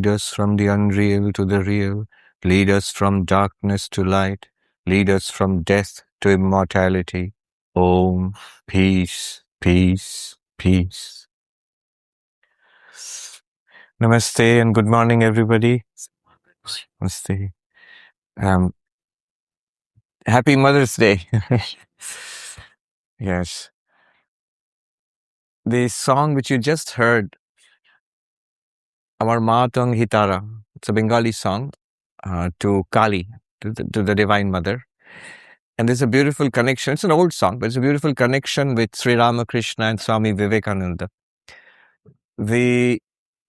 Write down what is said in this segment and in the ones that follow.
Lead us from the unreal to the real. Lead us from darkness to light. Lead us from death to immortality. Om. Peace, peace, peace. Namaste and good morning, everybody. Namaste. Happy Mother's Day. Yes. The song which you just heard, Amar Matang Hitara, it's a Bengali song to Kali, to the Divine Mother. And there's a beautiful connection. It's an old song, but it's a beautiful connection with Sri Ramakrishna and Swami Vivekananda. The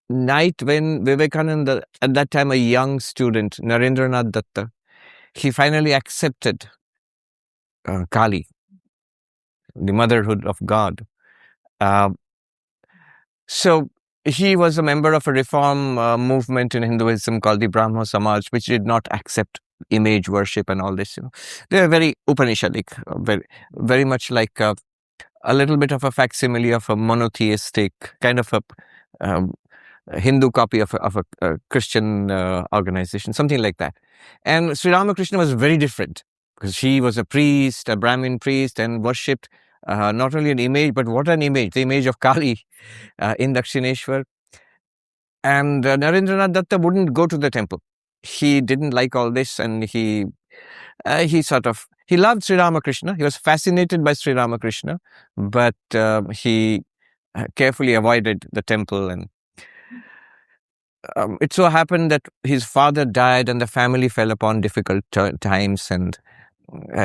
night when Vivekananda, at that time a young student, Narendranath Datta, he finally accepted Kali, the motherhood of God. So he was a member of a reform movement in Hinduism called the Brahmo Samaj, which did not accept image worship and all this. They are very Upanishadic, very much like a little bit of a facsimile of a monotheistic kind of a Hindu copy of a Christian organization, something like that. And Sri Ramakrishna was very different because he was a priest, a Brahmin priest, and worshipped not only an image, but what an image, the image of Kali in Dakshineshwar. And Narendranath Datta wouldn't go to the temple. He didn't like all this, and he loved Sri Ramakrishna. He was fascinated by Sri Ramakrishna, but he carefully avoided the temple. And it so happened that his father died and the family fell upon difficult times, and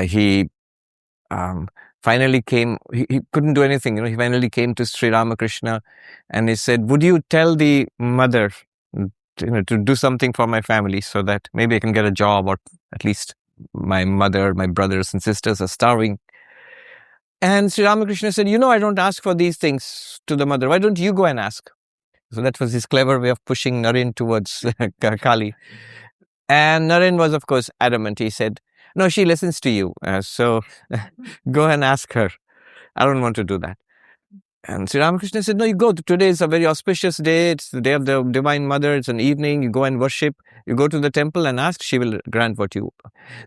he finally came, he couldn't do anything, he finally came to Sri Ramakrishna and he said, would you tell the mother to do something for my family so that maybe I can get a job, or at least my mother, my brothers and sisters are starving. And Sri Ramakrishna said, I don't ask for these things to the mother. Why don't you go and ask? So that was his clever way of pushing Naren towards Kali. And Naren was, of course, adamant. He said, no, she listens to you. So go and ask her. I don't want to do that. And Sri Ramakrishna said, no, you go. Today is a very auspicious day. It's the day of the Divine Mother. It's an evening. You go and worship. You go to the temple and ask. She will grant what you.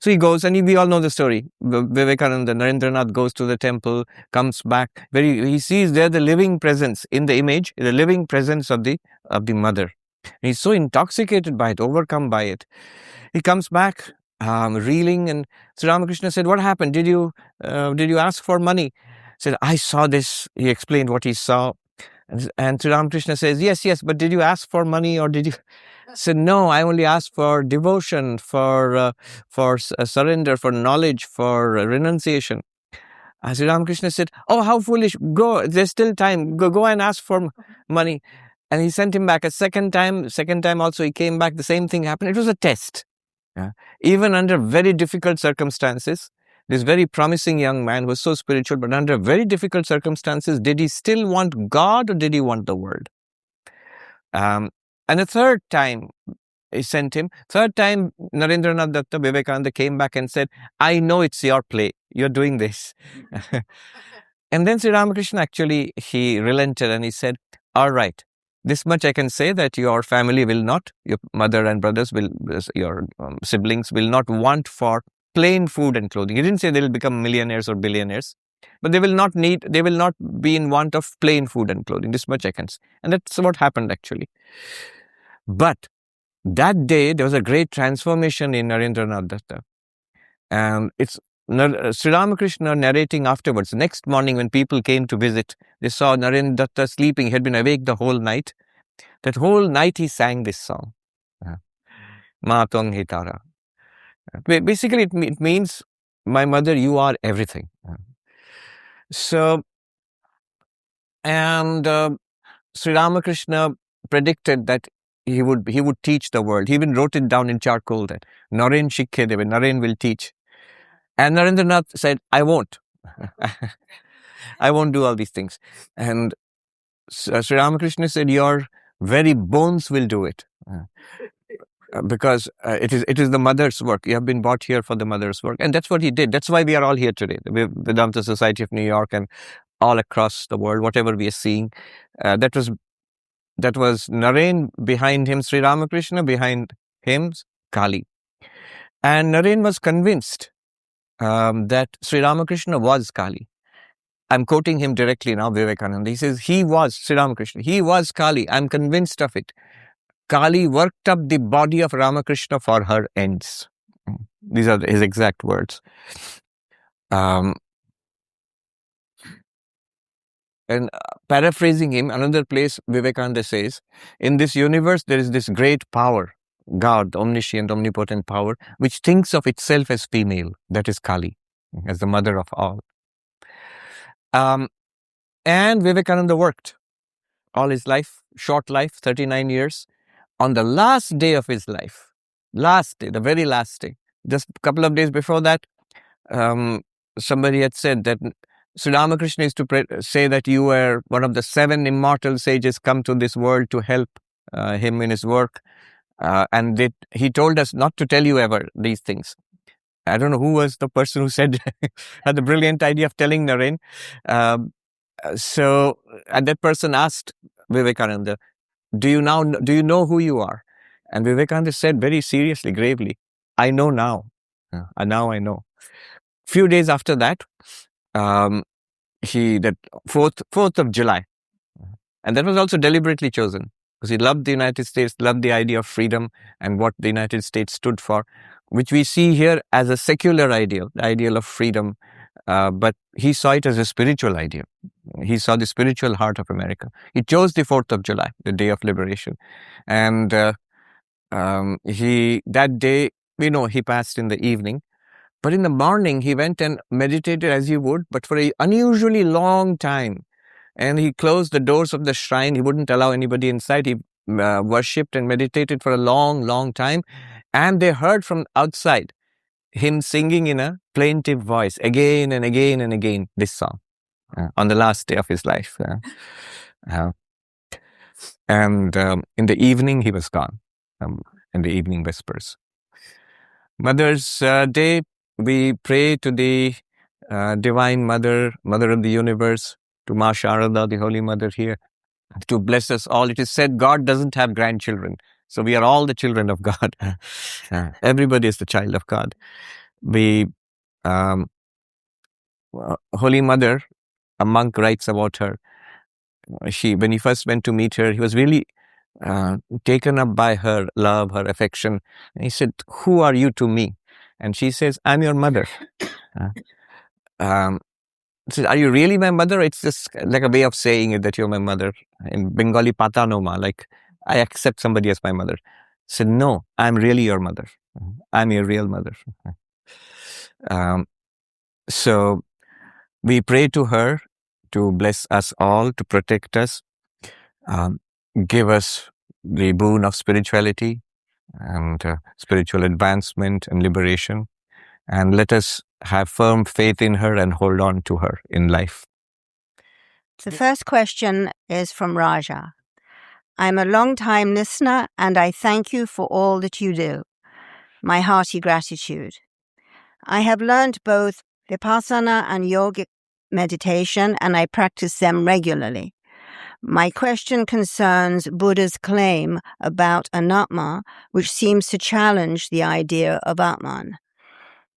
So he goes, and we all know the story. Vivekananda, Narendranath goes to the temple, comes back. He sees there the living presence in the image, the living presence of the mother. And he's so intoxicated by it, overcome by it. He comes back, reeling, and Sri Ramakrishna said, what happened? Did you ask for money? He said, I saw this. He explained what he saw. And Sri Ramakrishna says, yes, but did you ask for money, or did you? He said, no, I only asked for devotion, for surrender, for knowledge, for renunciation. Sri Ramakrishna said, oh, how foolish. Go, there's still time. Go and ask for money. And he sent him back a second time. Second time also he came back. The same thing happened. It was a test. Even under very difficult circumstances, this very promising young man was so spiritual, but under very difficult circumstances, did he still want God, or did he want the world? And a third time he sent him. Third time, Narendranath Datta, Vivekananda came back and said, I know it's your play. You're doing this. And then Sri Ramakrishna actually, he relented and he said, all right, this much I can say, that your family will not, your mother and brothers will, your siblings will not want for plain food and clothing. He didn't say they will become millionaires or billionaires, but they will not be in want of plain food and clothing. This much I can say. And that's what happened actually. But that day, there was a great transformation in Narendranath Datta. And it's Sri Ramakrishna narrating afterwards. The next morning when people came to visit, they saw Narendranath Datta sleeping. He had been awake the whole night. That whole night he sang this song. Matang Hitara. Basically, it means, my mother, you are everything. So, and Sri Ramakrishna predicted that he would teach the world. He even wrote it down in charcoal that Naren Shikhe Deve, Naren will teach. And Narendranath said, I won't. I won't do all these things. And Sri Ramakrishna said, your very bones will do it. Because it is the mother's work. You have been brought here for the mother's work. And that's what he did. That's why we are all here today. The Vedanta Society of New York and all across the world, whatever we are seeing. That was That was Narayan, behind him Sri Ramakrishna, behind him Kali. And Narayan was convinced that Sri Ramakrishna was Kali. I'm quoting him directly now, Vivekananda. He says, he was Sri Ramakrishna. He was Kali. I'm convinced of it. Kali worked up the body of Ramakrishna for her ends. These are his exact words. And paraphrasing him, another place Vivekananda says, in this universe there is this great power, God, the omniscient, omnipotent power, which thinks of itself as female. That is Kali, as the mother of all. And Vivekananda worked all his life, short life, 39 years. On the last day of his life, last day, the very last day, just a couple of days before that, somebody had said that Sri Ramakrishna used to say that you were one of the 7 immortal sages come to this world to help him in his work. And he told us not to tell you ever these things. I don't know who was the person who said, had the brilliant idea of telling Narayan. And that person asked Vivekananda, do you know who you are? And Vivekananda said very seriously, gravely, I know now. Now I know. Few days after that, that 4th of July, and that was also deliberately chosen because he loved the United States, loved the idea of freedom and what the United States stood for, which we see here as a secular ideal, the ideal of freedom, but he saw it as a spiritual ideal. He saw the spiritual heart of America. He chose the 4th of July, the day of liberation. And that day, he passed in the evening. But in the morning, he went and meditated as you would, but for an unusually long time. And he closed the doors of the shrine. He wouldn't allow anybody inside. He worshipped and meditated for a long, long time. And they heard from outside him singing in a plaintive voice again and again and again this song on the last day of his life. And in the evening, he was gone, in the evening vespers. Mother's Day, we pray to the Divine Mother, Mother of the Universe, to Ma Sharada, the Holy Mother here, to bless us all. It is said God doesn't have grandchildren, so we are all the children of God. Everybody is the child of God. We, Holy Mother, a monk writes about her. When he first went to meet her, he was really taken up by her love, her affection. And he said, who are you to me? And she says, I'm your mother. Says, are you really my mother? It's just like a way of saying it that you're my mother. In Bengali, patanoma, like I accept somebody as my mother. Said, no, I'm really your mother. I'm your real mother. So we pray to her to bless us all, to protect us, give us the boon of spirituality and spiritual advancement and liberation, and let us have firm faith in her and hold on to her in life. The first question is from Raja. I'm a long-time listener and I thank you for all that you do. My hearty gratitude. I have learned both Vipassana and yogic meditation and I practice them regularly. My question concerns Buddha's claim about anatma, which seems to challenge the idea of Atman.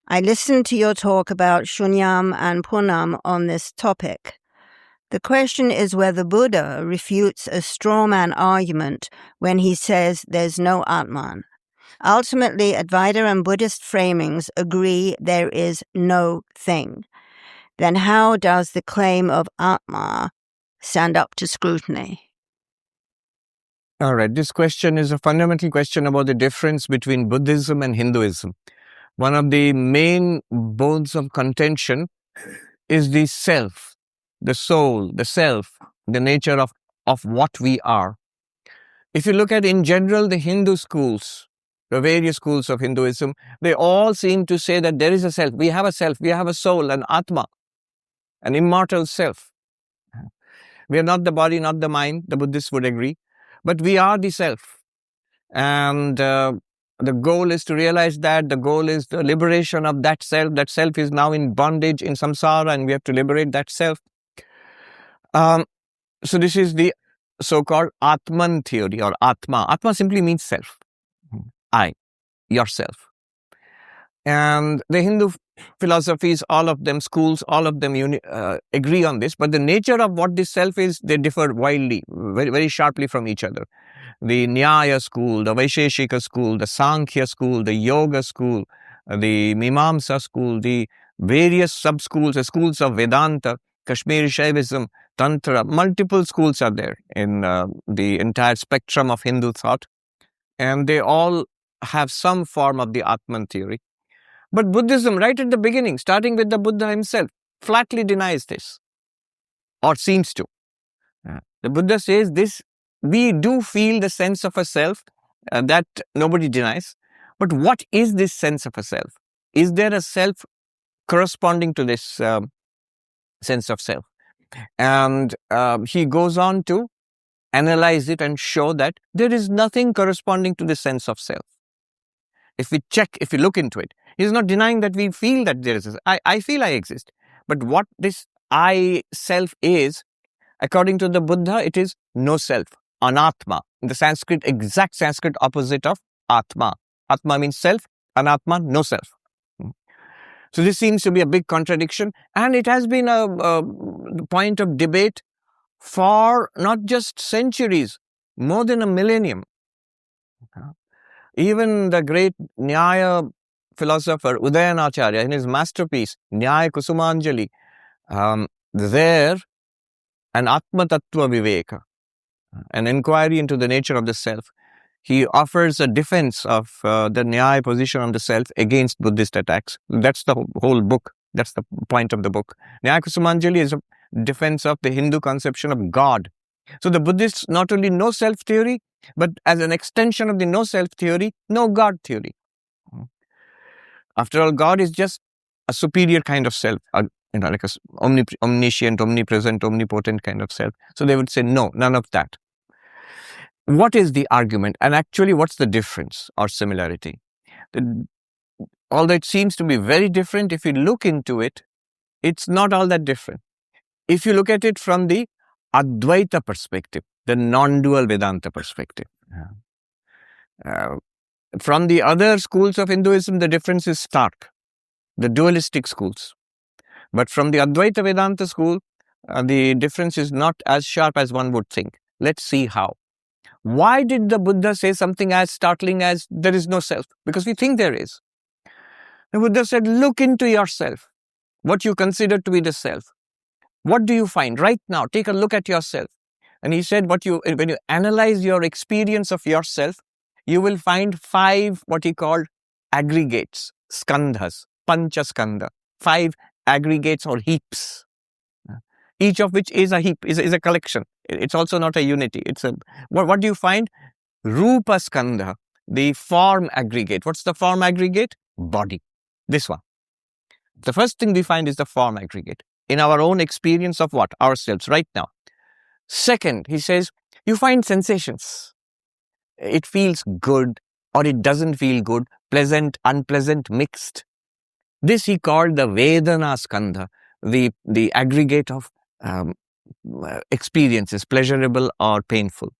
I listened to your talk about Shunyam and Punam on this topic. The question is whether Buddha refutes a strawman argument when he says there's no Atman. Ultimately, Advaita and Buddhist framings agree there is no thing. Then how does the claim of Atma stand up to scrutiny? All right, this question is a fundamental question about the difference between Buddhism and Hinduism. One of the main bones of contention is the self, the soul, the self, the nature of what we are. If you look at, in general, the Hindu schools, the various schools of Hinduism, they all seem to say that there is a self, we have a soul, an atma, an immortal self. We are not the body, not the mind, the Buddhists would agree, but we are the self. And the goal is to realize that. The goal is the liberation of that self. That self is now in bondage in samsara and we have to liberate that self. So this is the so-called Atman theory or Atma. Atma simply means self. I, yourself. And the Hindu philosophies, all of them, schools, all of them agree on this. But the nature of what this self is, they differ wildly, very, very sharply from each other. The Nyaya school, the Vaisheshika school, the Sankhya school, the Yoga school, the Mimamsa school, the various sub-schools, the schools of Vedanta, Kashmiri Shaivism, Tantra, multiple schools are there in the entire spectrum of Hindu thought. And they all have some form of the Atman theory. But Buddhism, right at the beginning, starting with the Buddha himself, flatly denies this, or seems to. The Buddha says this, we do feel the sense of a self that nobody denies. But what is this sense of a self? Is there a self corresponding to this sense of self? And he goes on to analyze it and show that there is nothing corresponding to the sense of self. If we check, if we look into it, he's not denying that we feel that there is I feel I exist. But what this I self is, according to the Buddha, it is no self, anatma. In the Sanskrit, exact Sanskrit opposite of atma. Atma means self, anatma, no self. So this seems to be a big contradiction, and it has been a point of debate for not just centuries, more than a millennium. Even the great Nyaya philosopher Udayanacharya, in his masterpiece, Nyaya Kusumanjali, there, an Atma Tattva Viveka, an inquiry into the nature of the self, he offers a defense of the Nyaya position on the self against Buddhist attacks. That's the whole book. That's the point of the book. Nyaya Kusumanjali is a defense of the Hindu conception of God. So the Buddhists not only know self theory, but as an extension of the no self theory, no God theory. After all, God is just a superior kind of self, like a omniscient, omnipresent, omnipotent kind of self. So they would say, no, none of that. What is the argument? And actually, what's the difference or similarity? Although it seems to be very different, if you look into it, it's not all that different. If you look at it from the Advaita perspective, the non-dual Vedanta perspective. From the other schools of Hinduism, the difference is stark, the dualistic schools. But from the Advaita Vedanta school, the difference is not as sharp as one would think. Let's see how. Why did the Buddha say something as startling as there is no self? Because we think there is. The Buddha said, look into yourself, what you consider to be the self. What do you find right now? Take a look at yourself. And he said, when you analyze your experience of yourself, you will find 5 what he called aggregates, skandhas, pancha skandha, 5 aggregates or heaps. Each of which is a heap, is a collection. It's also not a unity. It's a what do you find? Rupa skandha, the form aggregate. What's the form aggregate? Body. This one. The first thing we find is the form aggregate in our own experience of what? Ourselves right now. Second, he says, you find sensations. It feels good or it doesn't feel good, pleasant, unpleasant, mixed. This he called the Vedana skandha, the aggregate of experiences, pleasurable or painful.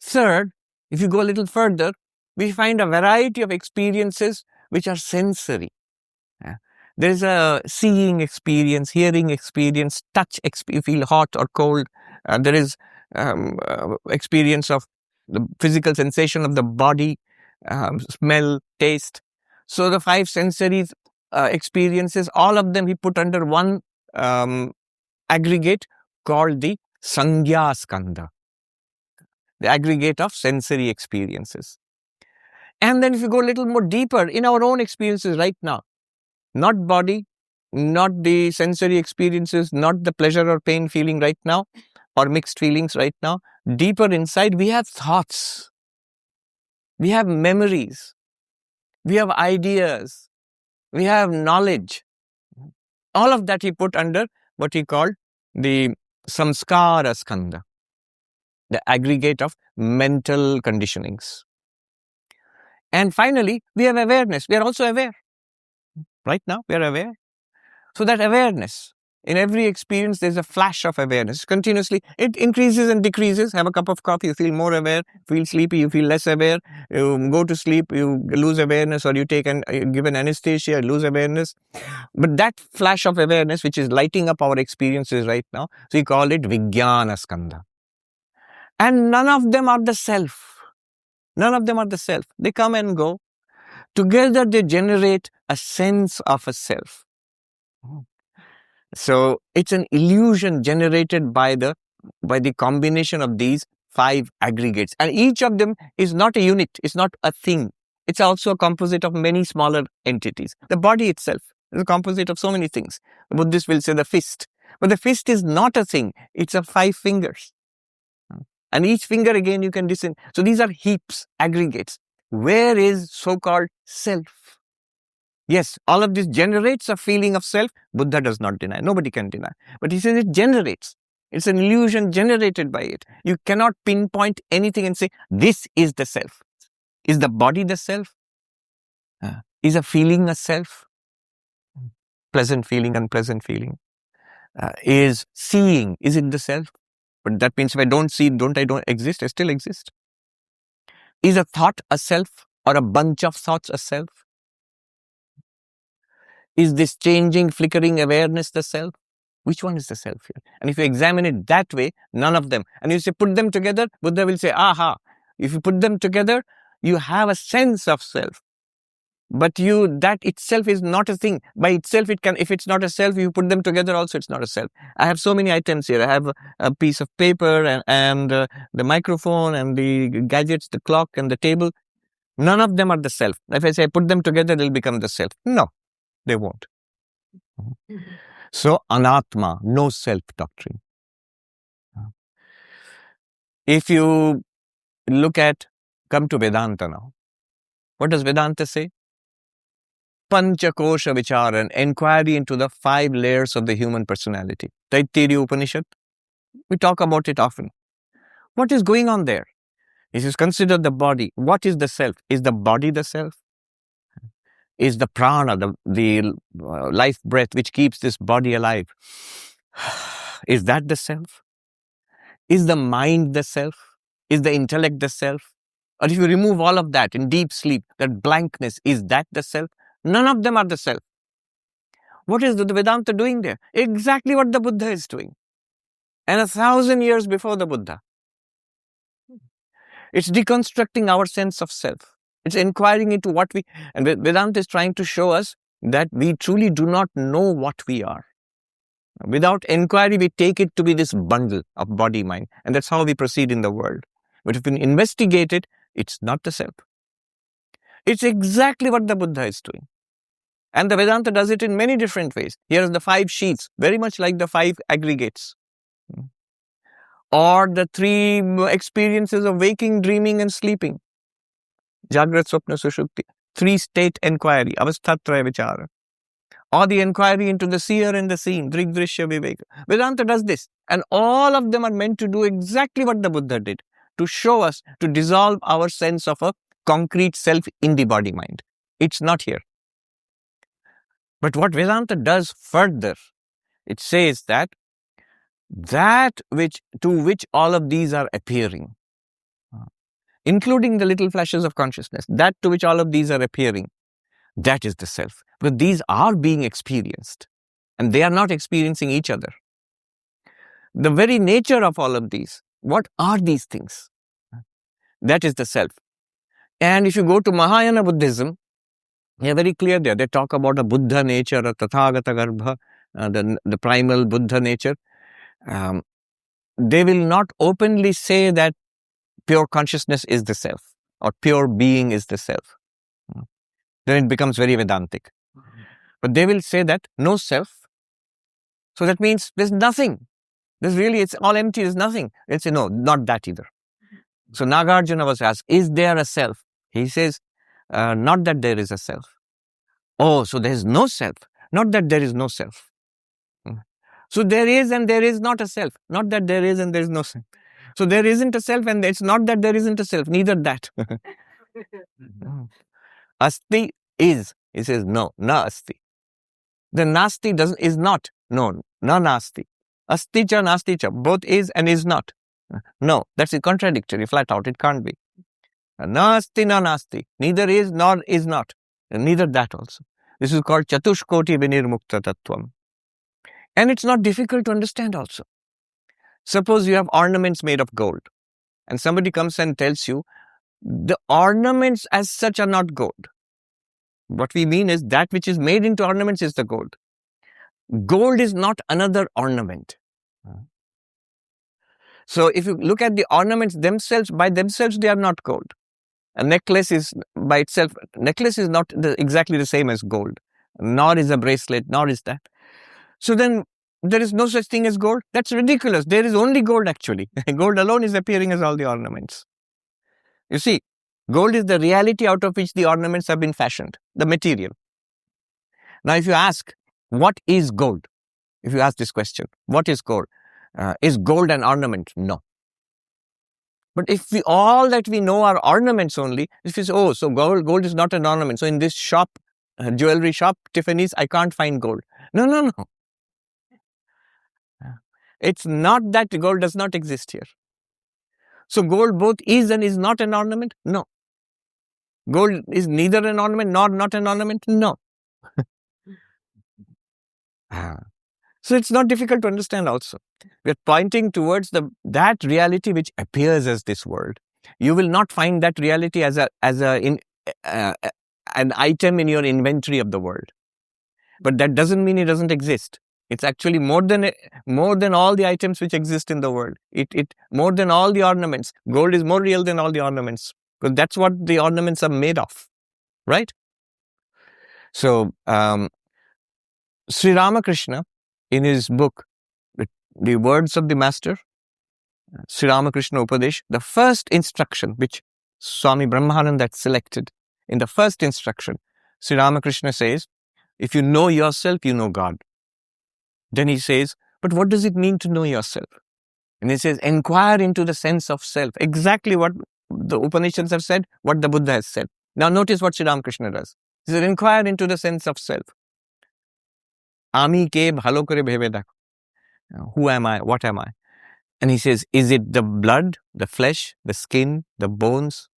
Third, if you go a little further, we find a variety of experiences which are sensory. There is a seeing experience, hearing experience, touch experience, feel hot or cold. There is experience of the physical sensation of the body, smell, taste. So the 5 sensory experiences, all of them he put under one aggregate called the Sangya Skandha, the aggregate of sensory experiences. And then if you go a little more deeper in our own experiences right now, not body, not the sensory experiences, not the pleasure or pain feeling right now, or mixed feelings right now, deeper inside we have thoughts, we have memories, we have ideas, we have knowledge. All of that he put under what he called the samskara skandha, the aggregate of mental conditionings. And finally, we have awareness. We are also aware. Right now, we are aware. So that awareness, In every experience, there's a flash of awareness. Continuously, it increases and decreases. Have a cup of coffee, you feel more aware. Feel sleepy, you feel less aware. You go to sleep, you lose awareness, or you take give an anesthesia, lose awareness. But that flash of awareness, which is lighting up our experiences right now, so we call it Vijnana Skandha. And none of them are the self. None of them are the self. They come and go. Together, they generate a sense of a self. So it's an illusion generated by the combination of these 5 aggregates. And each of them is not a unit. It's not a thing. It's also a composite of many smaller entities. The body itself is a composite of so many things. The Buddhists will say the fist. But the fist is not a thing. It's a 5 fingers. And each finger again you can discern. So these are heaps, aggregates. Where is so-called self? Yes, all of this generates a feeling of self. Buddha does not deny. Nobody can deny. But he says it generates. It's an illusion generated by it. You cannot pinpoint anything and say, this is the self. Is the body the self? Is a feeling a self? Pleasant feeling, unpleasant feeling. Is seeing, is it the self? But that means if I don't see, I don't exist, I still exist. Is a thought a self or a bunch of thoughts a self? Is this changing, flickering awareness the self? Which one is the self here? And if you examine it that way, none of them. And you say, put them together, Buddha will say, aha. If you put them together, you have a sense of self. But that itself is not a thing. By itself, if it's not a self, you put them together also, it's not a self. I have so many items here. I have a piece of paper and the microphone and the gadgets, the clock and the table. None of them are the self. If I say put them together, they'll become the self. No, they won't. So, anatma, no self doctrine. If you come to Vedanta now, what does Vedanta say? Panchakosha Vichara, an inquiry into the 5 layers of the human personality. Taittiriya Upanishad, we talk about it often. What is going on there? It is consider the body. What is the self? Is the body the self? Is the prana, the life breath which keeps this body alive, is that the self? Is the mind the self? Is the intellect the self? Or if you remove all of that in deep sleep, that blankness, is that the self? None of them are the self. What is the Vedanta doing there? Exactly what the Buddha is doing. And 1,000 years before the Buddha. It's deconstructing our sense of self. It's inquiring into what and Vedanta is trying to show us that we truly do not know what we are. Without inquiry, we take it to be this bundle of body, mind. And that's how we proceed in the world. But if we investigate it, it's not the self. It's exactly what the Buddha is doing. And the Vedanta does it in many different ways. Here are the 5 sheets, very much like the 5 aggregates. Or the 3 experiences of waking, dreaming and sleeping. Jagrat, Swapna, Sushupti. 3-state inquiry, avasthatraya vichara. Or the inquiry into the seer and the seen, drigdrishya viveka. Vedanta does this. And all of them are meant to do exactly what the Buddha did. To show us, to dissolve our sense of a concrete self in the body mind. It's not here. But what Vedanta does further, it says that to which all of these are appearing, including the little flashes of consciousness, that to which all of these are appearing, that is the self. But these are being experienced, and they are not experiencing each other. The very nature of all of these, what are these things? That is the self. And if you go to Mahayana Buddhism, they are very clear there. They talk about a Buddha nature, a Tathagata Garbha, the primal Buddha nature. They will not openly say that pure consciousness is the self or pure being is the self. Then it becomes very Vedantic. But they will say that no self. So that means there's nothing. It's all empty, there's nothing. They'll say, no, not that either. So Nagarjuna was asked, is there a self? He says, not that there is a self. Oh, so there is no self. Not that there is no self. So there is and there is not a self. Not that there is and there is no self. So there isn't a self and it's not that there isn't a self. Neither that. Asti is. He says, no, na asti. The nasti is not. No, na nasti. Asti cha nasti cha. Both is and is not. No, that's contradictory, flat out. It can't be. Na asti na nasti. Neither is nor is not. And neither that also. This is called Chatushkoti Vinirmukta Tattvam. And it's not difficult to understand also. Suppose you have ornaments made of gold, and somebody comes and tells you the ornaments as such are not gold. What we mean is that which is made into ornaments is the gold. Gold is not another ornament. So if you look at the ornaments themselves, by themselves they are not gold. A necklace is by itself, necklace is not exactly the same as gold, nor is a bracelet, nor is that. So then there is no such thing as gold. That's ridiculous. There is only gold actually. Gold alone is appearing as all the ornaments. You see, gold is the reality out of which the ornaments have been fashioned, the material. Now if you ask, what is gold? If you ask this question, what is gold? Is gold an ornament? No. But if all that we know are ornaments only, if you say, oh, so gold is not an ornament. So in this shop, jewelry shop, Tiffany's, I can't find gold. No. It's not that gold does not exist here. So gold both is and is not an ornament? No. Gold is neither an ornament nor not an ornament? No. So it's not difficult to understand also. We're pointing towards that reality which appears as this world. You will not find that reality as an item in your inventory of the world. But that doesn't mean it doesn't exist. It's actually more than all the items which exist in the world. It more than all the ornaments. Gold is more real than all the ornaments, because that's what the ornaments are made of, right? So Sri Ramakrishna, in his book, the Words of the Master, Sri Ramakrishna Upadesh, the first instruction which Swami Brahmananda had selected, in the first instruction, Sri Ramakrishna says, if you know yourself, you know God. Then he says, but what does it mean to know yourself? And he says, inquire into the sense of self. Exactly what the Upanishads have said, what the Buddha has said. Now notice what Sri Ramakrishna does. He says, inquire into the sense of self. Ami ke bhalo kore bhebe dakho. Who am I? What am I? And he says, is it the blood, the flesh, the skin, the bones,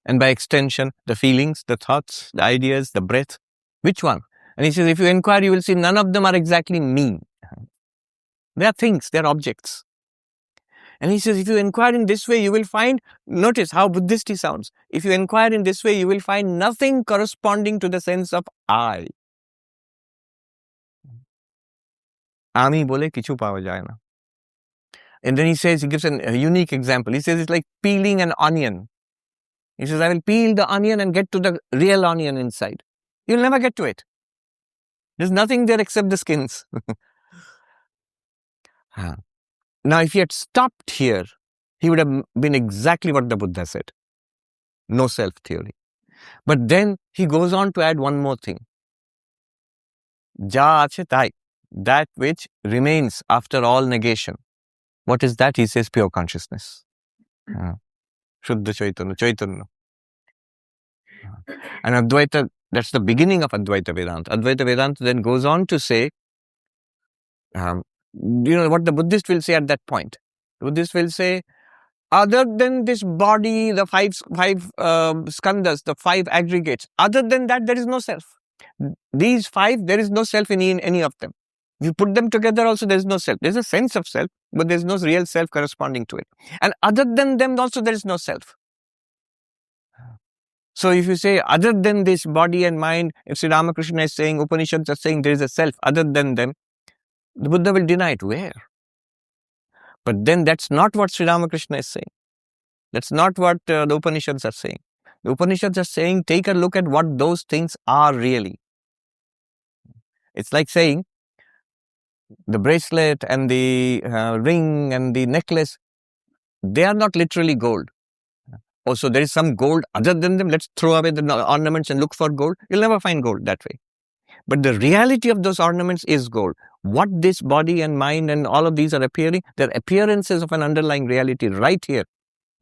and by extension, the feelings, the thoughts, the ideas, the breath? Which one? And he says, if you inquire, you will see none of them are exactly me. They are things, they are objects. And he says, if you inquire in this way, you will find, notice how Buddhist he sounds. If you inquire in this way, you will find nothing corresponding to the sense of I. Ami bole kichu pawa jaya na. And then he says, he gives a unique example. He says it's like peeling an onion. He says, I will peel the onion and get to the real onion inside. You'll never get to it. There's nothing there except the skins. Now, if he had stopped here, he would have been exactly what the Buddha said. No self theory. But then he goes on to add one more thing. Ja ache tai, that which remains after all negation. What is that? He says pure consciousness. Shuddha Chaitanya. And Advaita, that's the beginning of Advaita Vedanta. Advaita Vedanta then goes on to say, what the Buddhist will say at that point. The Buddhist will say, other than this body, the five skandhas, the five aggregates, other than that, there is no self. These five, there is no self in any of them. If you put them together also, there is no self. There is a sense of self, but there is no real self corresponding to it. And other than them also, there is no self. So if you say, other than this body and mind, if Sri Ramakrishna is saying, Upanishads are saying there is a self other than them, the Buddha will deny it. Where? But then that's not what Sri Ramakrishna is saying. That's not what the Upanishads are saying. The Upanishads are saying, take a look at what those things are really. It's like saying, the bracelet and the ring and the necklace, they are not literally gold. Also, there is some gold other than them. Let's throw away the ornaments and look for gold. You'll never find gold that way. But the reality of those ornaments is gold. What this body and mind and all of these are appearing, they're appearances of an underlying reality right here.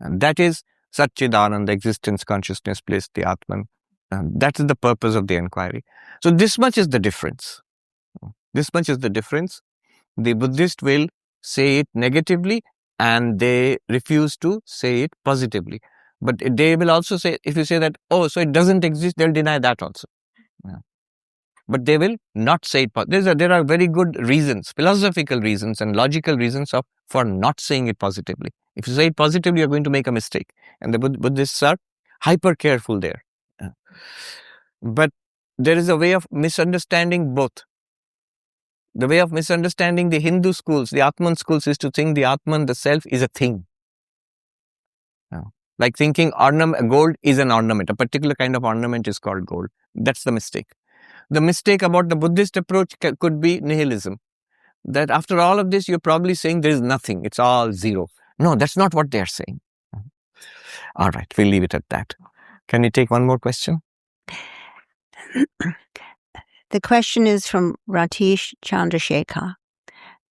And that is Satchidananda, existence, consciousness, bliss, the Atman. And that is the purpose of the inquiry. So this much is the difference. This much is the difference. The Buddhist will say it negatively and they refuse to say it positively. But they will also say, if you say that, oh, so it doesn't exist, they'll deny that also. Yeah. But they will not say it. There are very good reasons, philosophical reasons and logical reasons for not saying it positively. If you say it positively, you're going to make a mistake. And the Buddhists are hyper careful there. Yeah. But there is a way of misunderstanding both. The way of misunderstanding the Hindu schools, the Atman schools, is to think the Atman, the self, is a thing. Yeah. Like thinking gold is an ornament. A particular kind of ornament is called gold. That's the mistake. The mistake about the Buddhist approach could be nihilism. That after all of this, you're probably saying there is nothing. It's all zero. No, that's not what they're saying. All right, we'll leave it at that. Can we take one more question? The question is from Ratish Chandrasekhar.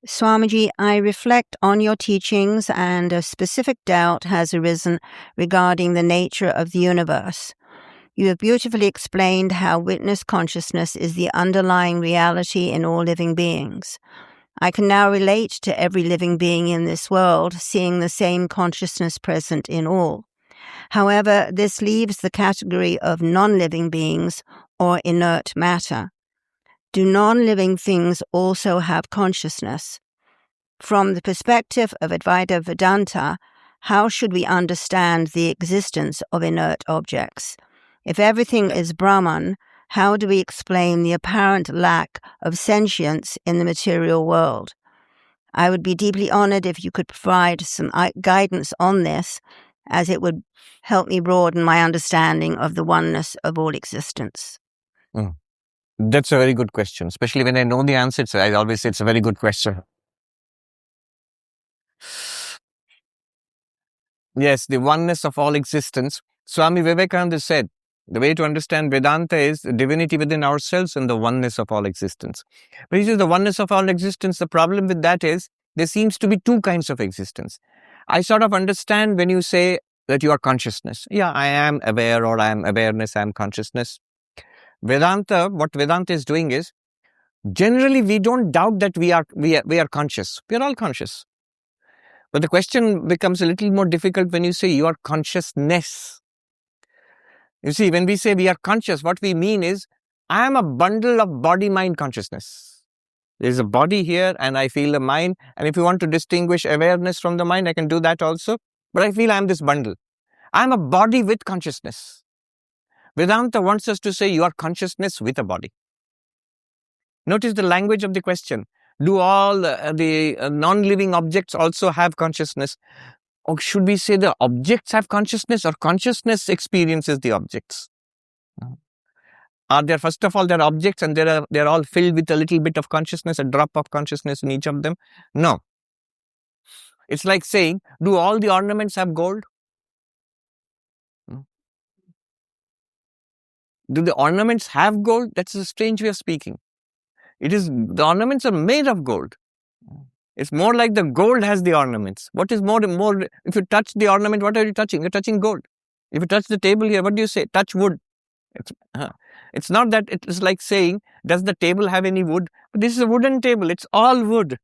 Swamiji, I reflect on your teachings and a specific doubt has arisen regarding the nature of the universe. You have beautifully explained how witness consciousness is the underlying reality in all living beings. I can now relate to every living being in this world, seeing the same consciousness present in all. However, this leaves the category of non-living beings or inert matter. Do non-living things also have consciousness? From the perspective of Advaita Vedanta, how should we understand the existence of inert objects? If everything is Brahman, how do we explain the apparent lack of sentience in the material world? I would be deeply honored if you could provide some guidance on this, as it would help me broaden my understanding of the oneness of all existence. That's a very good question. Especially when I know the answer, I always say it's a very good question. Yes, the oneness of all existence. Swami Vivekananda said, the way to understand Vedanta is the divinity within ourselves and the oneness of all existence. But he says the oneness of all existence, the problem with that is there seems to be two kinds of existence. I sort of understand when you say that you are consciousness. Yeah, I am aware, or I am awareness, I am consciousness. Vedanta, what Vedanta is doing is, generally we don't doubt that we are conscious. We are all conscious. But the question becomes a little more difficult when you say you are consciousness. You see, when we say we are conscious, what we mean is, I am a bundle of body-mind consciousness. There's a body here and I feel the mind. And if you want to distinguish awareness from the mind, I can do that also. But I feel I am this bundle. I am a body with consciousness. Vedanta wants us to say you are consciousness with a body. Notice the language of the question. Do all the non-living objects also have consciousness? Or should we say the objects have consciousness, or consciousness experiences the objects? Are there, first of all, there are objects and they're all filled with a little bit of consciousness, a drop of consciousness in each of them? No. It's like saying, do all the ornaments have gold? Do the ornaments have gold? That's a strange way of speaking. The ornaments are made of gold. It's more like the gold has the ornaments. What is more, if you touch the ornament, what are you touching? You're touching gold. If you touch the table here, what do you say? Touch wood. It's not that, it's like saying, does the table have any wood? But this is a wooden table. It's all wood.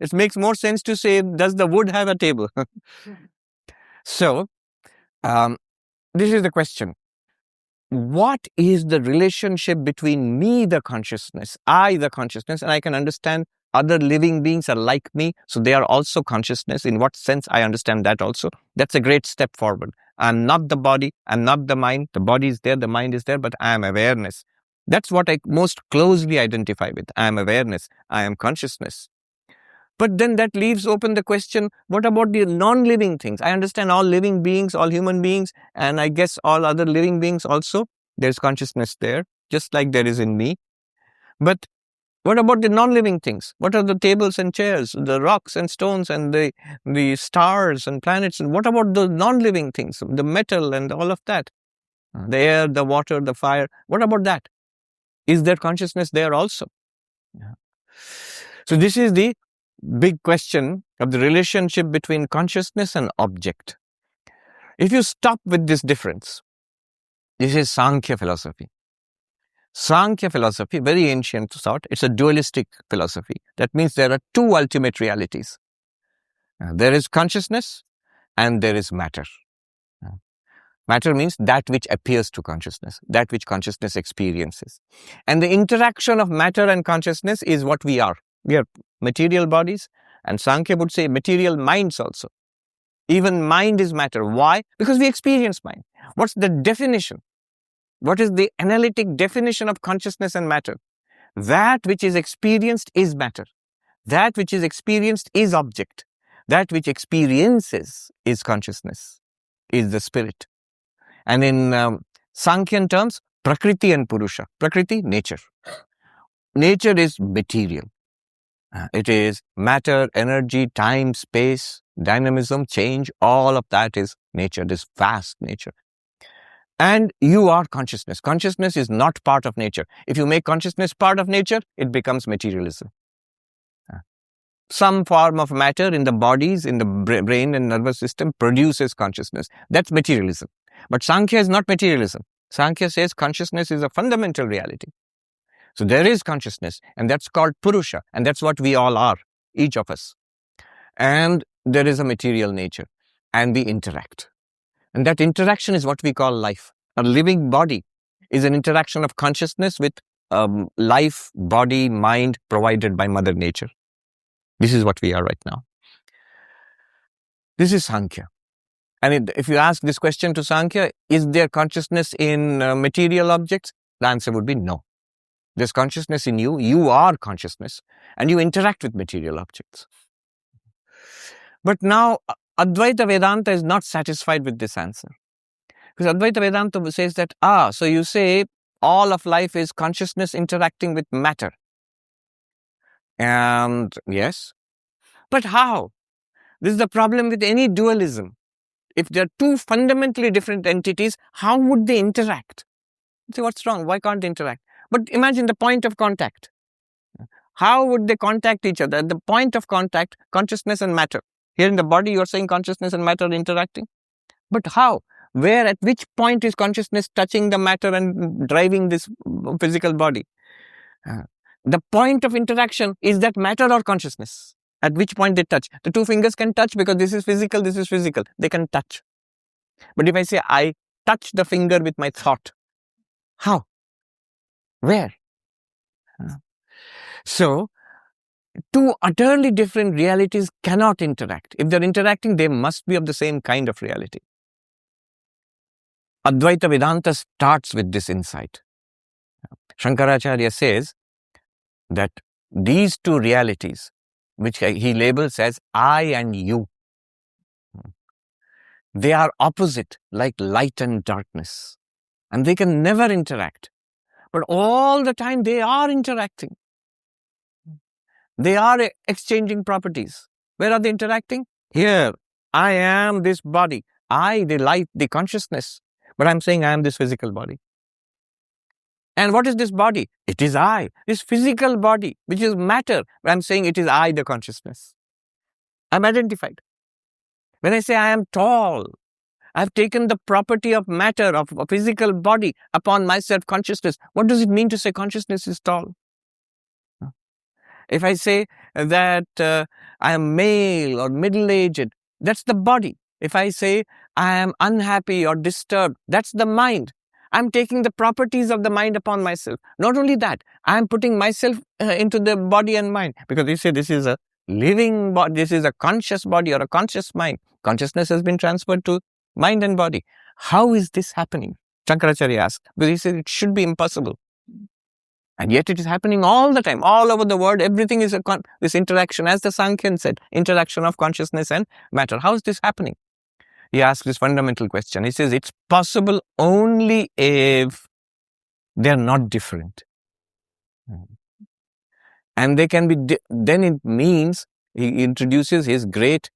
It makes more sense to say, does the wood have a table? So, this is the question. What is the relationship between me, the consciousness, I, the consciousness, and I can understand other living beings are like me, so they are also consciousness. In what sense I understand that also? That's a great step forward. I'm not the body, I'm not the mind. The body is there, the mind is there, but I am awareness. That's what I most closely identify with. I am awareness, I am consciousness. But then that leaves open the question, what about the non-living things? I understand all living beings, all human beings, and I guess all other living beings also. There's consciousness there, just like there is in me. But what about the non-living things? What are the tables and chairs, the rocks and stones and the stars and planets? And what about the non-living things, the metal and all of that? The air, the water, the fire. What about that? Is there consciousness there also? Yeah. So this is the big question of the relationship between consciousness and object. If you stop with this difference, this is Sankhya philosophy. Sankhya philosophy, very ancient thought, it's a dualistic philosophy. That means there are two ultimate realities. There is consciousness and there is matter. Matter means that which appears to consciousness, that which consciousness experiences. And the interaction of matter and consciousness is what we are. We are material bodies, and Sankhya would say material minds also. Even mind is matter. Why? Because we experience mind. What's the definition? What is the analytic definition of consciousness and matter? That which is experienced is matter. That which is experienced is object. That which experiences is consciousness, is the spirit. And in Sankhyan terms, Prakriti and Purusha. Prakriti, nature. Nature is material. It is matter, energy, time, space, dynamism, change. All of that is nature, this vast nature. And you are consciousness. Consciousness is not part of nature. If you make consciousness part of nature, it becomes materialism. Some form of matter in the bodies, in the brain and nervous system produces consciousness. That's materialism. But Sankhya is not materialism. Sankhya says consciousness is a fundamental reality. So there is consciousness, and that's called Purusha, and that's what we all are, each of us. And there is a material nature, and we interact. And that interaction is what we call life. A living body is an interaction of consciousness with life, body, mind provided by Mother Nature. This is what we are right now. This is Sankhya. And if you ask this question to Sankhya, is there consciousness in material objects? The answer would be no. There's consciousness in you. You are consciousness. And you interact with material objects. But now, Advaita Vedanta is not satisfied with this answer. Because Advaita Vedanta says that, so you say all of life is consciousness interacting with matter. And yes. But how? This is the problem with any dualism. If there are two fundamentally different entities, how would they interact? You say, what's wrong? Why can't they interact? But imagine the point of contact. How would they contact each other? At the point of contact, consciousness and matter. Here in the body, you're saying consciousness and matter interacting. But how? Where, at which point is consciousness touching the matter and driving this physical body? The point of interaction is that matter or consciousness. At which point they touch. The two fingers can touch because this is physical, this is physical. They can touch. But if I say, I touch the finger with my thought, how? Where? So, two utterly different realities cannot interact. If they're interacting, they must be of the same kind of reality. Advaita Vedanta starts with this insight. Shankaracharya says that these two realities, which he labels as I and you, they are opposite, like light and darkness. And they can never interact. But all the time they are interacting. They are exchanging properties. Where are they interacting? Here, I am this body. I, the light, the consciousness. But I'm saying I am this physical body. And what is this body? It is I, this physical body, which is matter. I'm saying it is I, the consciousness. I'm identified. When I say I am tall, I've taken the property of matter, of a physical body upon myself, consciousness. What does it mean to say consciousness is tall? If I say that I am male or middle-aged, that's the body. If I say I am unhappy or disturbed, that's the mind. I'm taking the properties of the mind upon myself. Not only that, I'm putting myself into the body and mind. Because you say this is a living body, this is a conscious body or a conscious mind. Consciousness has been transferred to mind and body. How is this happening? Shankaracharya asked. Because he said it should be impossible. And yet it is happening all the time, all over the world. Everything is this interaction, as the Sankhyan said, interaction of consciousness and matter. How is this happening? He asks this fundamental question. He says it's possible only if they're not different. And they can be, then it means, he introduces his great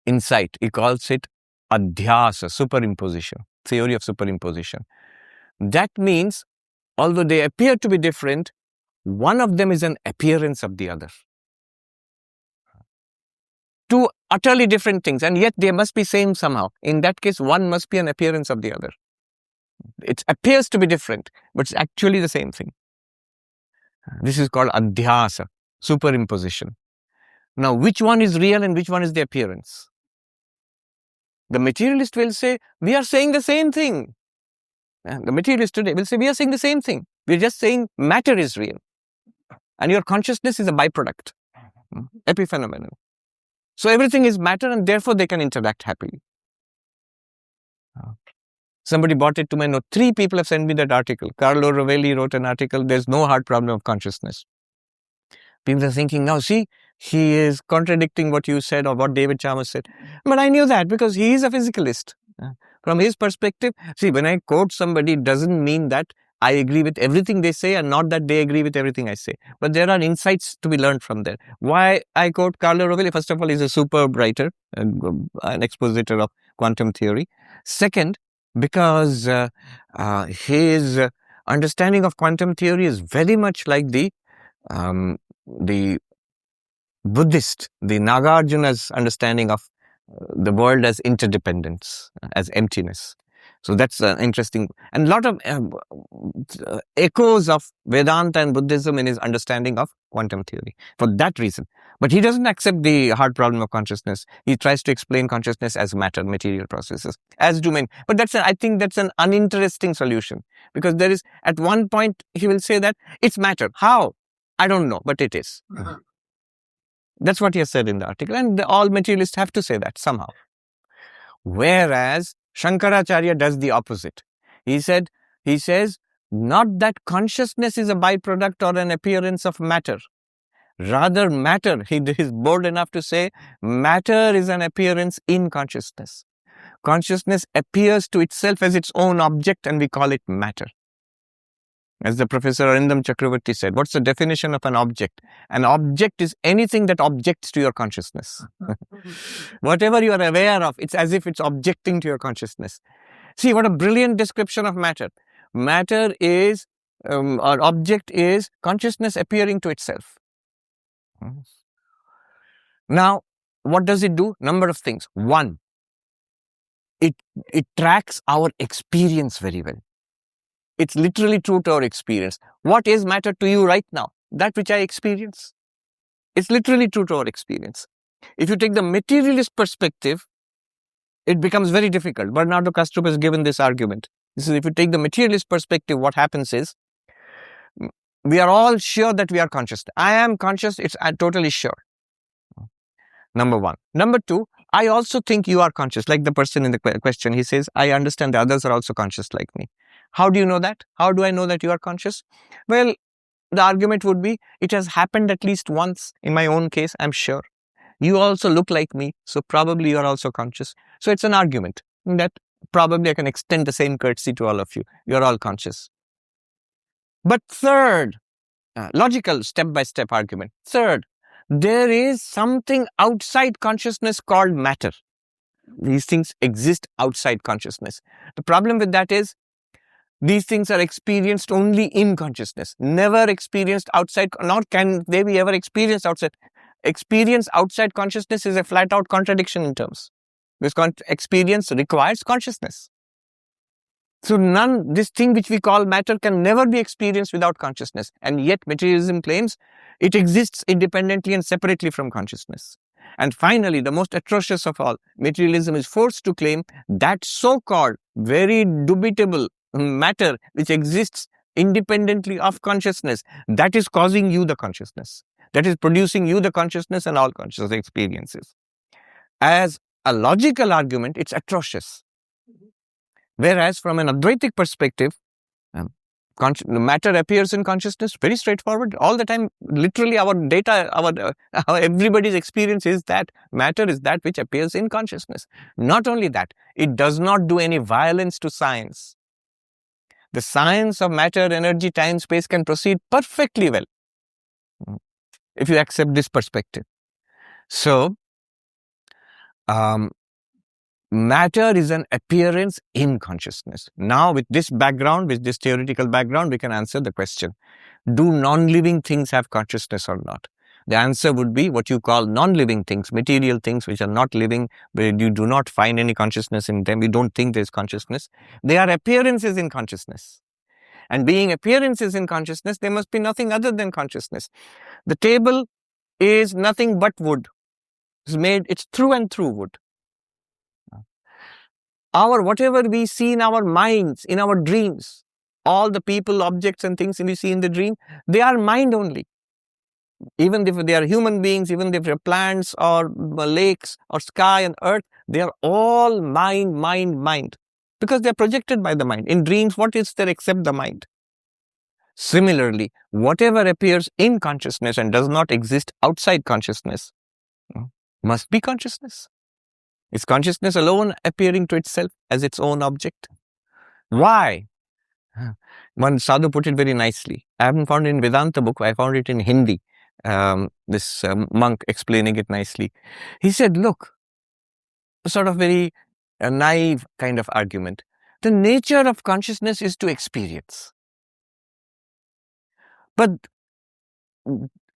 insight. He calls it adhyasa, superimposition, theory of superimposition. That means, although they appear to be different, one of them is an appearance of the other. Two utterly different things, and yet they must be same somehow. In that case, one must be an appearance of the other. It appears to be different, but it's actually the same thing. This is called adhyasa, superimposition. Now, which one is real and which one is the appearance? The materialist will say, we are saying the same thing. The materialist today will say, we are saying the same thing. We're just saying matter is real. And your consciousness is a byproduct, epiphenomenal. So everything is matter and therefore they can interact happily. Somebody brought it to my note. 3 people have sent me that article. Carlo Rovelli wrote an article, There's No Hard Problem of Consciousness. People are thinking, now see, he is contradicting what you said or what David Chalmers said. But I knew that because he is a physicalist. From his perspective, see, when I quote somebody, it doesn't mean that I agree with everything they say and not that they agree with everything I say. But there are insights to be learned from there. Why I quote Carlo Rovelli? First of all, he's a superb writer, an expositor of quantum theory. Second, because his understanding of quantum theory is very much like the Buddhist, the Nagarjuna's understanding of the world as interdependence, as emptiness. So that's interesting. And a lot of echoes of Vedanta and Buddhism in his understanding of quantum theory for that reason. But he doesn't accept the hard problem of consciousness. He tries to explain consciousness as matter, material processes, as do many. But I think that's an uninteresting solution, because there is, at one point, he will say that it's matter. How? I don't know, but it is. That's what he has said in the article. And all materialists have to say that somehow. Whereas Shankaracharya does the opposite. He says, not that consciousness is a byproduct or an appearance of matter. Rather, matter, he is bold enough to say, matter is an appearance in consciousness. Consciousness appears to itself as its own object and we call it matter. As the Professor Arindam Chakravarti said, what's the definition of an object? An object is anything that objects to your consciousness. Whatever you are aware of, it's as if it's objecting to your consciousness. See, what a brilliant description of matter. Matter is, or object is, consciousness appearing to itself. Now, what does it do? Number of things. One, it tracks our experience very well. It's literally true to our experience. What is matter to you right now? That which I experience. It's literally true to our experience. If you take the materialist perspective, it becomes very difficult. Bernardo Kastrup has given this argument. This is, if you take the materialist perspective, what happens is, we are all sure that we are conscious. I am conscious, I'm totally sure. Number one. Number two, I also think you are conscious. Like the person in the question, he says, I understand the others are also conscious like me. How do you know that? How do I know that you are conscious? Well, the argument would be, it has happened at least once. In my own case, I'm sure. You also look like me, so probably you are also conscious. So it's an argument that probably I can extend the same courtesy to all of you. You are all conscious. But third, logical step-by-step argument. Third, there is something outside consciousness called matter. These things exist outside consciousness. The problem with that is, these things are experienced only in consciousness, never experienced outside, nor can they be ever experienced outside. Experience outside consciousness is a flat-out contradiction in terms. Because experience requires consciousness. So this thing which we call matter can never be experienced without consciousness. And yet materialism claims it exists independently and separately from consciousness. And finally, the most atrocious of all, materialism is forced to claim that so-called very dubitable matter which exists independently of consciousness, that is causing you the consciousness. That is producing you the consciousness and all conscious experiences. As a logical argument, it's atrocious. Whereas from an Advaitic perspective, matter appears in consciousness, very straightforward. All the time, literally our data, everybody's experience is that matter is that which appears in consciousness. Not only that, it does not do any violence to science. The science of matter, energy, time, space can proceed perfectly well if you accept this perspective. So, matter is an appearance in consciousness. Now, with this background, with this theoretical background, we can answer the question, do non-living things have consciousness or not? The answer would be what you call non-living things, material things which are not living, where you do not find any consciousness in them. You don't think there's consciousness. They are appearances in consciousness. And being appearances in consciousness, there must be nothing other than consciousness. The table is nothing but wood. It's through and through wood. Whatever we see in our minds, in our dreams, all the people, objects and things we see in the dream, they are mind only. Even if they are human beings, even if they are plants or lakes or sky and earth, they are all mind. Because they are projected by the mind. In dreams, what is there except the mind? Similarly, whatever appears in consciousness and does not exist outside consciousness must be consciousness. Is consciousness alone appearing to itself as its own object? Why? One sadhu put it very nicely. I haven't found it in Vedanta book, I found it in Hindi. This monk explaining it nicely. He said, look, a sort of very naive kind of argument. The nature of consciousness is to experience. But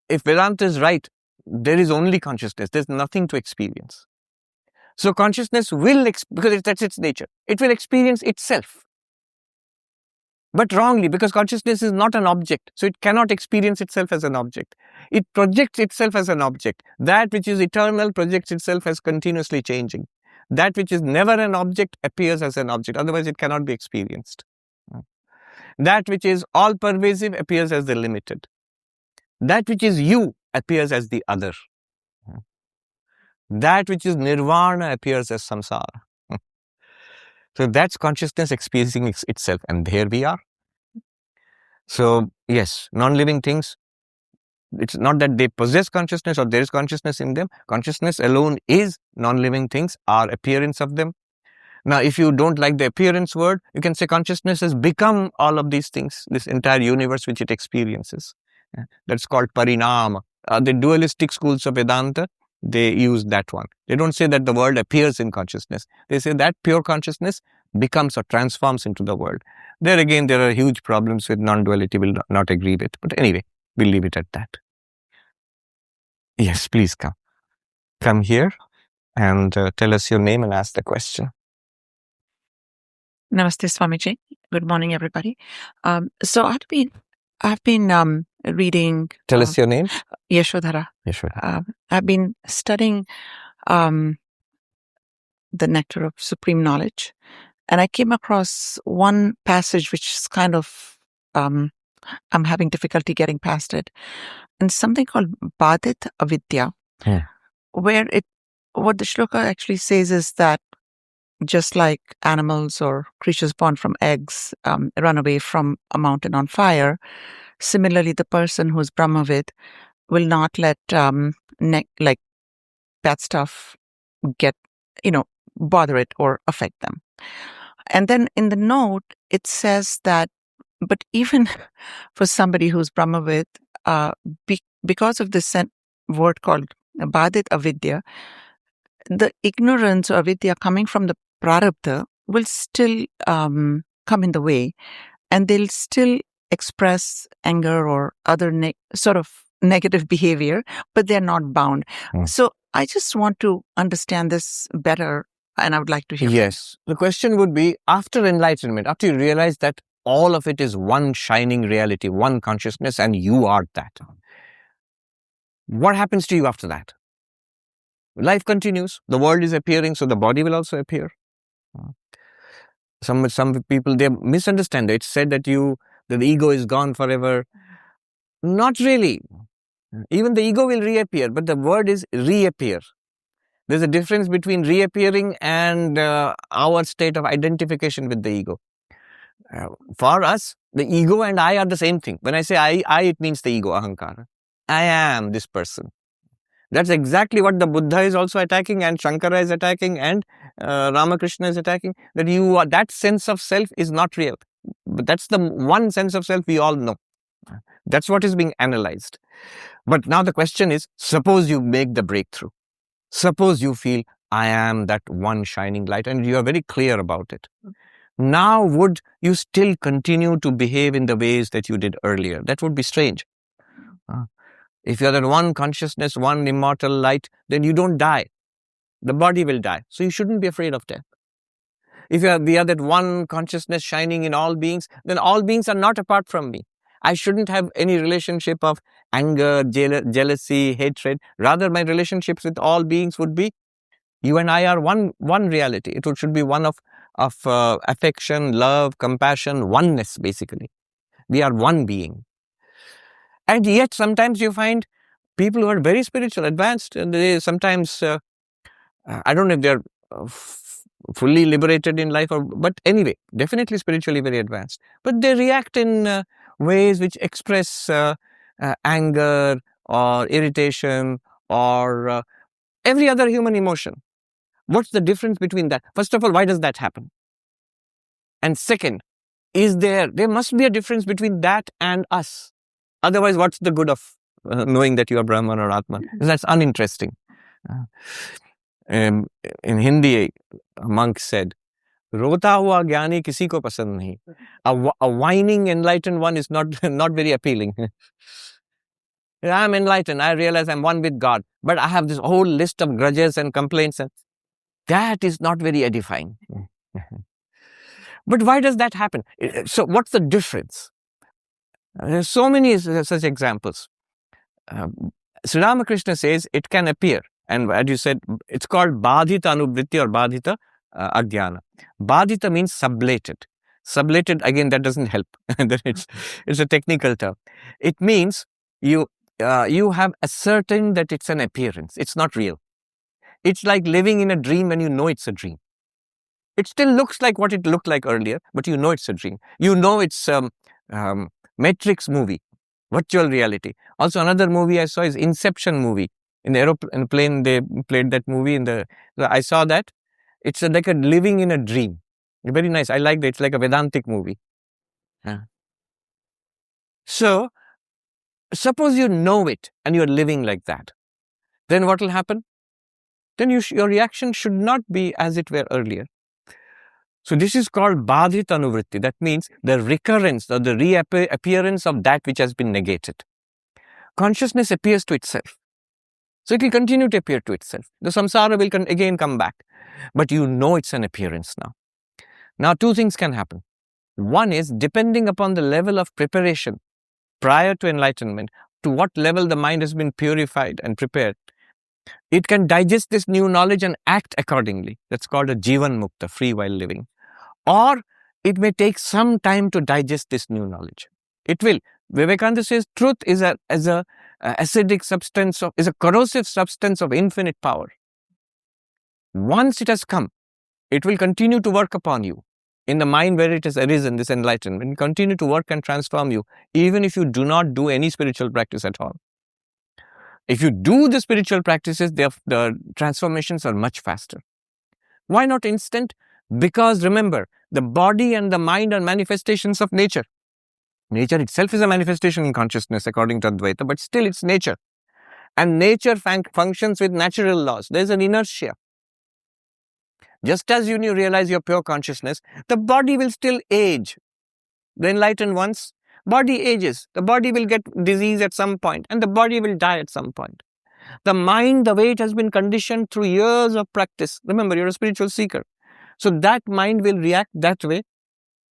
if Vedanta is right, there is only consciousness. There's nothing to experience. So consciousness will, because that's its nature, it will experience itself. But wrongly, because consciousness is not an object, so it cannot experience itself as an object. It projects itself as an object. That which is eternal projects itself as continuously changing. That which is never an object appears as an object, otherwise it cannot be experienced. That which is all-pervasive appears as the limited. That which is you appears as the other. That which is nirvana appears as samsara. So that's consciousness experiencing itself, and here we are. So yes, non-living things, it's not that they possess consciousness or there is consciousness in them. Consciousness alone is non-living things, our appearance of them. Now, if you don't like the appearance word, you can say consciousness has become all of these things, this entire universe which it experiences. That's called parinama. The dualistic schools of Vedanta, they use that one. They don't say that the world appears in consciousness. They say that pure consciousness becomes or transforms into the world. There again, there are huge problems with non-duality. We'll not agree with. But anyway, we'll leave it at that. Yes, please come. Come here and tell us your name and ask the question. Namaste, Swamiji. Good morning, everybody. So I've been reading. Tell us your name. Yashodhara. Yashodhara. I've been studying the Nectar of Supreme Knowledge, and I came across one passage which is kind of I'm having difficulty getting past it, and something called Badit Avidya, where what the shloka actually says is that just like animals or creatures born from eggs run away from a mountain on fire, similarly, the person who's Brahmavid will not let like bad stuff get, bother it or affect them. And then in the note, it says that, but even for somebody who's Brahmavid, because of this word called Badit Avidya, the ignorance or avidya coming from the prarabdha will still come in the way, and they'll still express anger or other sort of negative behavior, but they're not bound. So I just want to understand this better, and I would like to hear. Yes. The question would be, after enlightenment, after you realize that all of it is one shining reality, one consciousness, and you are that, what happens to you after that? Life continues. The world is appearing, so the body will also appear. Some people, they misunderstand it. It's said that the ego is gone forever. Not really. Even the ego will reappear, but the word is reappear. There's a difference between reappearing and our state of identification with the ego. For us, the ego and I are the same thing. When I say I, it means the ego, ahankara. I am this person. That's exactly what the Buddha is also attacking, and Shankara is attacking, and Ramakrishna is attacking. That sense of self is not real. But that's the one sense of self we all know. That's what is being analyzed. But now the question is, suppose you make the breakthrough. Suppose you feel, I am that one shining light, and you are very clear about it. Now, would you still continue to behave in the ways that you did earlier? That would be strange. If you're that one consciousness, one immortal light, then you don't die. The body will die. So you shouldn't be afraid of death. If we are that one consciousness shining in all beings, then all beings are not apart from me. I shouldn't have any relationship of anger, jealousy, hatred. Rather, my relationships with all beings would be, you and I are one reality. It should be one of affection, love, compassion, oneness, basically. We are one being. And yet, sometimes you find people who are very spiritual, advanced, and they sometimes, I don't know if they're fully liberated in life, but anyway, definitely spiritually very advanced. But they react in ways which express anger or irritation or every other human emotion. What's the difference between that? First of all, why does that happen? And second, there must be a difference between that and us. Otherwise, what's the good of knowing that you are Brahman or Atman? That's uninteresting. In Hindi, a monk said, "Rota hua gyani kisi ko pasand nahi." A whining enlightened one is not very appealing. I'm enlightened. I realize I'm one with God, but I have this whole list of grudges and complaints, and that is not very edifying. But why does that happen? So what's the difference? There's so many such examples. Sri Ramakrishna says it can appear, and as you said, it's called Badhita Anuvritti or Badhita Ajnana. Badhita means sublated. Sublated, again, that doesn't help. It's a technical term. It means you have ascertained that it's an appearance. It's not real. It's like living in a dream when you know it's a dream. It still looks like what it looked like earlier, but you know it's a dream. You know it's Matrix movie, virtual reality. Also, another movie I saw is Inception movie. In the aeroplane, they played that movie. I saw that. It's like a living in a dream. Very nice. I like that. It's like a Vedantic movie. So, suppose you know it and you're living like that. Then what will happen? Then your reaction should not be as it were earlier. So this is called Badhita Anuvritti. That means the recurrence or the reappearance of that which has been negated. Consciousness appears to itself. So it will continue to appear to itself. The samsara will again come back. But you know it's an appearance now. Now, two things can happen. One is, depending upon the level of preparation prior to enlightenment, to what level the mind has been purified and prepared, it can digest this new knowledge and act accordingly. That's called a Jivan Mukta, free while living. Or it may take some time to digest this new knowledge. It will. Vivekananda says truth is a acidic substance, is a corrosive substance of infinite power. Once it has come, it will continue to work upon you. In the mind where it has arisen, this enlightenment, it will continue to work and transform you, even if you do not do any spiritual practice at all. If you do the spiritual practices, the transformations are much faster. Why not instant? Because remember, the body and the mind are manifestations of nature. Nature itself is a manifestation in consciousness according to Advaita, but still it's nature. And nature functions with natural laws. There's an inertia. Just as you realize your pure consciousness, the body will still age. The enlightened ones, body ages. The body will get disease at some point, and the body will die at some point. The mind, the way it has been conditioned through years of practice. Remember, you're a spiritual seeker. So that mind will react that way.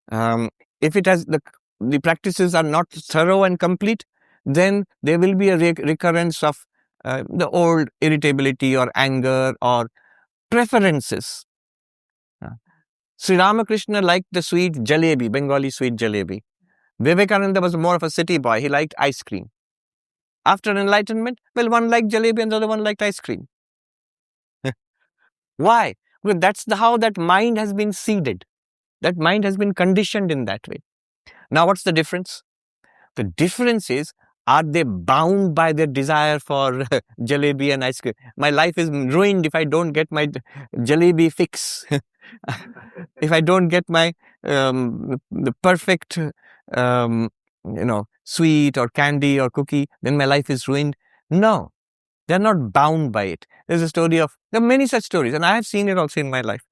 If it has the practices are not thorough and complete, then there will be a recurrence of the old irritability or anger or preferences. Sri Ramakrishna liked the sweet jalebi, Bengali sweet jalebi. Vivekananda was more of a city boy. He liked ice cream. After enlightenment, well, one liked jalebi and the other one liked ice cream. Why? Because that's how that mind has been seeded. That mind has been conditioned in that way. Now, what's the difference? The difference is, are they bound by their desire for jalebi and ice cream? My life is ruined if I don't get my jalebi fix. If I don't get my the perfect sweet or candy or cookie, then my life is ruined. No, they're not bound by it. There are many such stories, and I have seen it also in my life.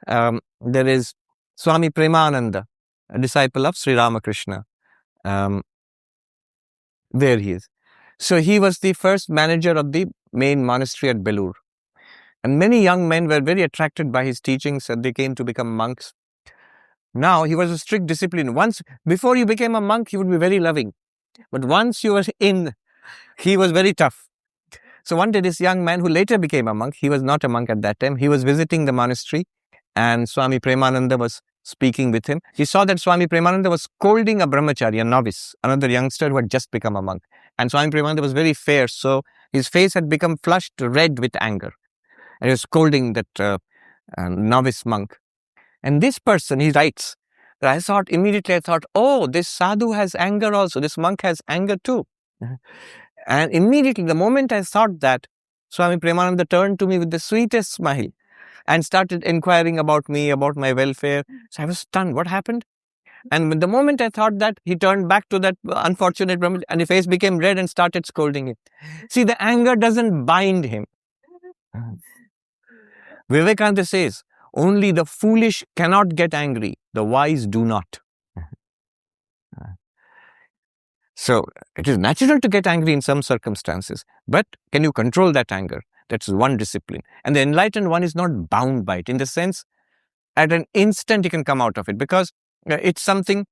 There is Swami Premananda, a disciple of Sri Ramakrishna. There he is. So he was the first manager of the main monastery at Belur. And many young men were very attracted by his teachings and they came to become monks. Now, he was a strict discipline. Before you became a monk, he would be very loving. But once you were in, he was very tough. So one day, this young man who later became a monk, he was not a monk at that time, he was visiting the monastery and Swami Premananda was speaking with him. He saw that Swami Premananda was scolding a brahmachari, a novice, another youngster who had just become a monk. And Swami Premananda was very fair, so his face had become flushed red with anger. And he was scolding that novice monk. And this person, he writes, I thought, oh, this sadhu has anger also. This monk has anger too. And immediately, the moment I thought that, Swami Premananda turned to me with the sweetest smile and started inquiring about me, about my welfare. So I was stunned. What happened? And the moment I thought that, he turned back to that unfortunate Brahman and his face became red and started scolding him. See, the anger doesn't bind him. Vivekananda says, only the foolish cannot get angry, the wise do not. So it is natural to get angry in some circumstances, but can you control that anger? That's one discipline. And the enlightened one is not bound by it, in the sense, at an instant he can come out of it, because it's something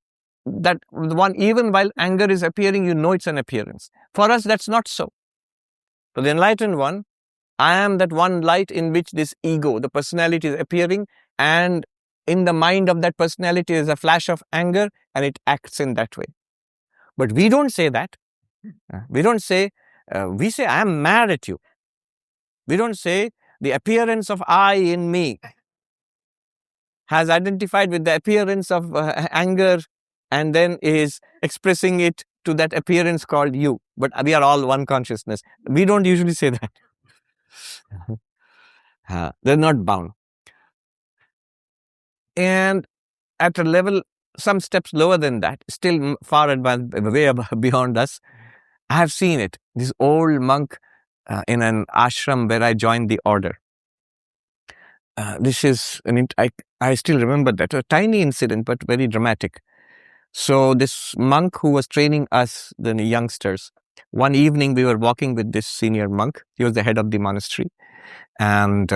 that one, even while anger is appearing, you know it's an appearance. For us, that's not so. For the enlightened one, I am that one light in which this ego, the personality, is appearing, and in the mind of that personality is a flash of anger, and it acts in that way. But we don't say that. We don't say, we say, I am mad at you. We don't say, the appearance of I in me has identified with the appearance of anger and then is expressing it to that appearance called you. But we are all one consciousness. We don't usually say that. They're not bound. And at a level, some steps lower than that, still far advanced, way beyond us, I have seen it. This old monk in an ashram where I joined the order. This is, I still remember that, a tiny incident, but very dramatic. So this monk who was training us, the youngsters, one evening we were walking with this senior monk. He was the head of the monastery. And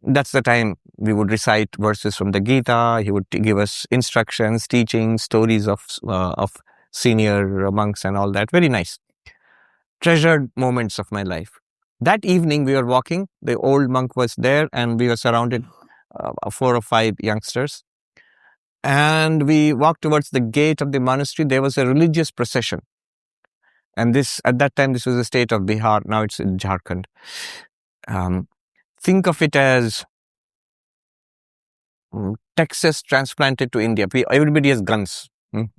that's the time we would recite verses from the Gita. He would give us instructions, teachings, stories of senior monks and all that. Very nice. Treasured moments of my life. That evening we were walking, the old monk was there and we were surrounded 4 or 5 youngsters. And we walked towards the gate of the monastery. There was a religious procession. And at that time, this was the state of Bihar. Now it's in Jharkhand. Think of it as Texas transplanted to India. Everybody has guns. And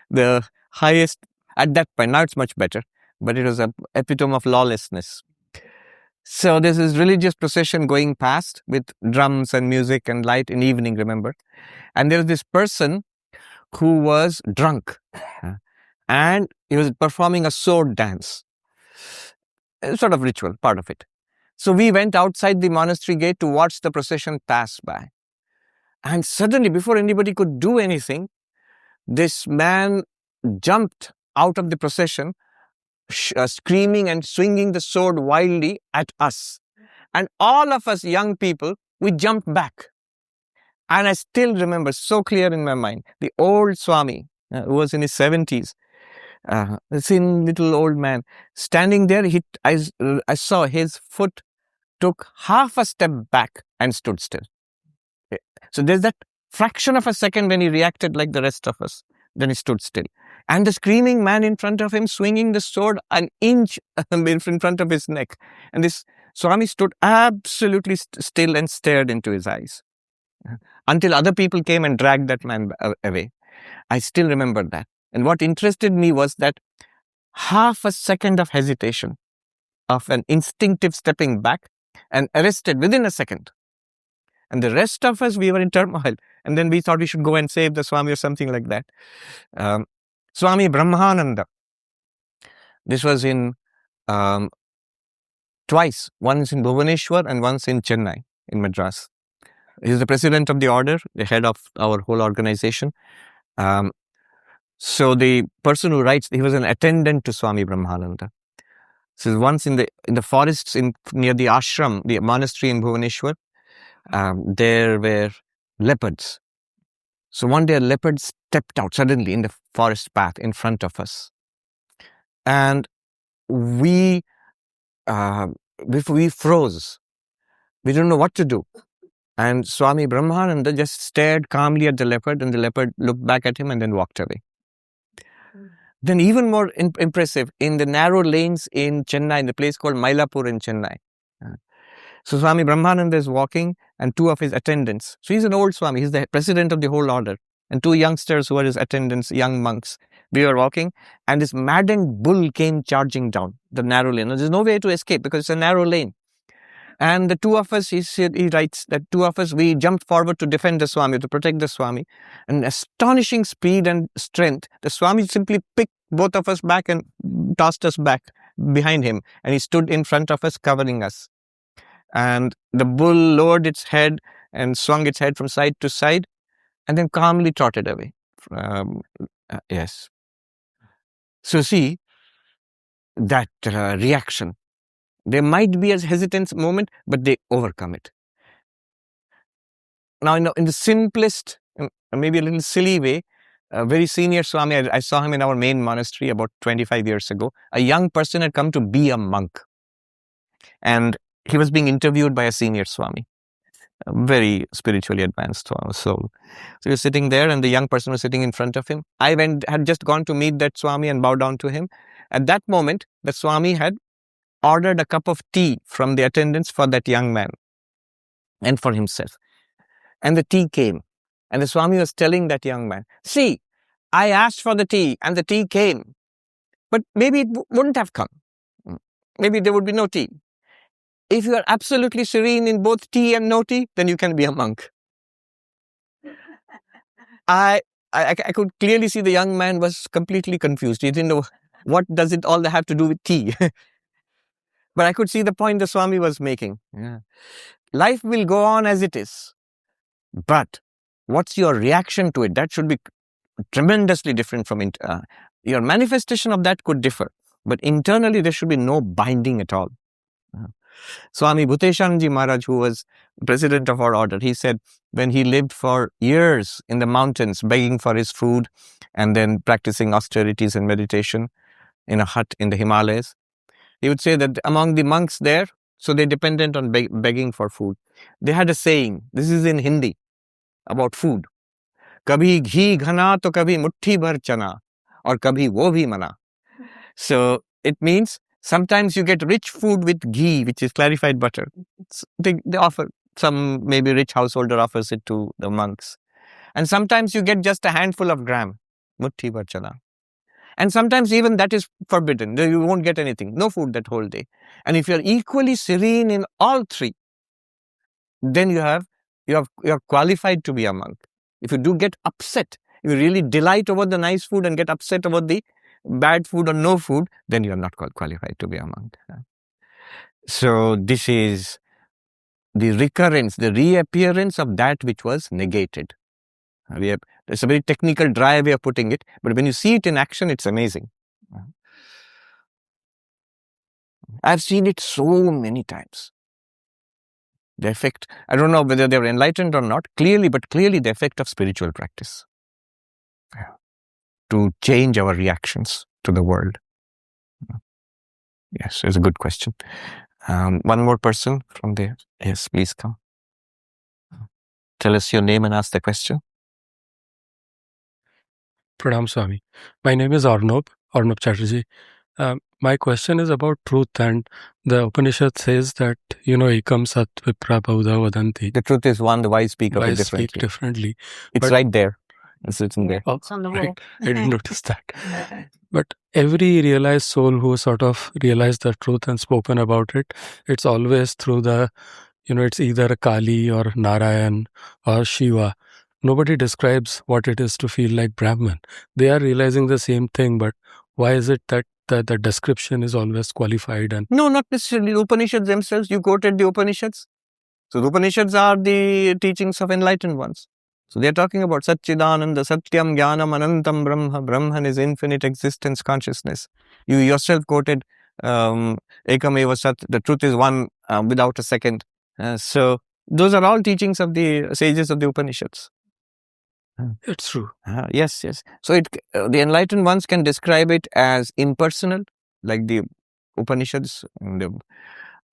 the highest, at that point, now it's much better, but it was an epitome of lawlessness. So there's this religious procession going past with drums and music and light in evening, remember? And there was this person who was drunk and he was performing a sword dance, a sort of ritual, part of it. So we went outside the monastery gate to watch the procession pass by. And suddenly, before anybody could do anything, this man jumped out of the procession, screaming and swinging the sword wildly at us. And all of us young people, we jumped back. And I still remember so clear in my mind, the old Swami, who was in his 70s, a thin little old man, standing there, I saw his foot took half a step back and stood still. So there's that fraction of a second when he reacted like the rest of us. Then he stood still. And the screaming man in front of him, swinging the sword an inch in front of his neck. And this Swami stood absolutely still and stared into his eyes. Until other people came and dragged that man away. I still remember that. And what interested me was that half a second of hesitation, of an instinctive stepping back, and arrested within a second. And the rest of us, we were in turmoil. And then we thought we should go and save the Swami or something like that. Swami Brahmananda. This was in twice. Once in Bhubaneswar and once in Chennai, in Madras. He is the president of the order, the head of our whole organization. So the person who writes, he was an attendant to Swami Brahmananda. So once in the forests near the ashram, the monastery in Bhubaneswar, there were leopards. So one day a leopard stepped out suddenly in the forest path in front of us. And we froze. We didn't know what to do. And Swami Brahmananda just stared calmly at the leopard, and the leopard looked back at him and then walked away. Then even more impressive, in the narrow lanes in Chennai, in the place called Mylapore in Chennai. So Swami Brahmananda is walking and two of his attendants. So he's an old Swami, he's the president of the whole order. And two youngsters who are his attendants, young monks. We were walking and this maddened bull came charging down the narrow lane. There's no way to escape because it's a narrow lane. And the two of us, he writes that two of us, we jumped forward to defend the Swami, to protect the Swami. And astonishing speed and strength, the Swami simply picked both of us back and tossed us back behind him. And he stood in front of us, covering us. And the bull lowered its head and swung its head from side to side and then calmly trotted away. Yes. So see, that reaction. There might be a hesitance moment, but they overcome it. Now, in the simplest, maybe a little silly way, a very senior Swami, I saw him in our main monastery about 25 years ago. A young person had come to be a monk. And he was being interviewed by a senior Swami, a very spiritually advanced soul. So he was sitting there and the young person was sitting in front of him. I had just gone to meet that Swami and bow down to him. At that moment, the Swami had ordered a cup of tea from the attendants for that young man and for himself. And the tea came. And the Swami was telling that young man, see, I asked for the tea and the tea came. But maybe it wouldn't have come. Maybe there would be no tea. If you are absolutely serene in both tea and no tea, then you can be a monk. I could clearly see the young man was completely confused. He didn't know what does it all have to do with tea. But I could see the point the Swami was making. Yeah. Life will go on as it is. But what's your reaction to it? That should be tremendously different from it. Your manifestation of that could differ. But internally, there should be no binding at all. Swami Bhuteshanji Maharaj, who was president of our order, he said when he lived for years in the mountains, begging for his food and then practicing austerities and meditation in a hut in the Himalayas, he would say that among the monks there, so they're dependent on begging for food. They had a saying, this is in Hindi, about food. Kabhi ghee ghana to kabhi mutti bhar chana, or kabhi wo bhi mana. So it means sometimes you get rich food with ghee, which is clarified butter. They offer, some maybe rich householder offers it to the monks. And sometimes you get just a handful of gram, mutti bhar chana. And sometimes even that is forbidden. You won't get anything, no food that whole day. And if you're equally serene in all three, then you're qualified to be a monk. If you do get upset, if you really delight over the nice food and get upset about the bad food or no food, then you're not qualified to be a monk. So this is the recurrence, the reappearance of that which was negated. It's a very technical, dry way of putting it, but when you see it in action, it's amazing. I've seen it so many times. The effect, I don't know whether they were enlightened or not, but clearly the effect of spiritual practice to change our reactions to the world. Yes, it's a good question. One more person from there. Yes, please come. Tell us your name and ask the question. Pranam Swami. My name is Arnab Chatterjee. My question is about truth, and the Upanishad says that, ekam sat vipra bahudha vadanti. The truth is one, the wise speak of it differently. Speak differently. It's right there. It's written there. It's on the wall. Right. I didn't notice that. But every realized soul who sort of realized the truth and spoken about it, it's always through the, it's either a Kali or Narayan or Shiva. Nobody describes what it is to feel like Brahman. They are realizing the same thing, but why is it that the description is always qualified? And no, not necessarily. The Upanishads themselves, you quoted the Upanishads. So the Upanishads are the teachings of enlightened ones. So they are talking about Satchidananda, Satyam, Jnanam, Anantam, Brahma. Brahman is infinite existence, consciousness. You yourself quoted Ekameva Sat, the truth is one without a second. So those are all teachings of the sages of the Upanishads. It's true. Yes. So the enlightened ones can describe it as impersonal, like the Upanishads,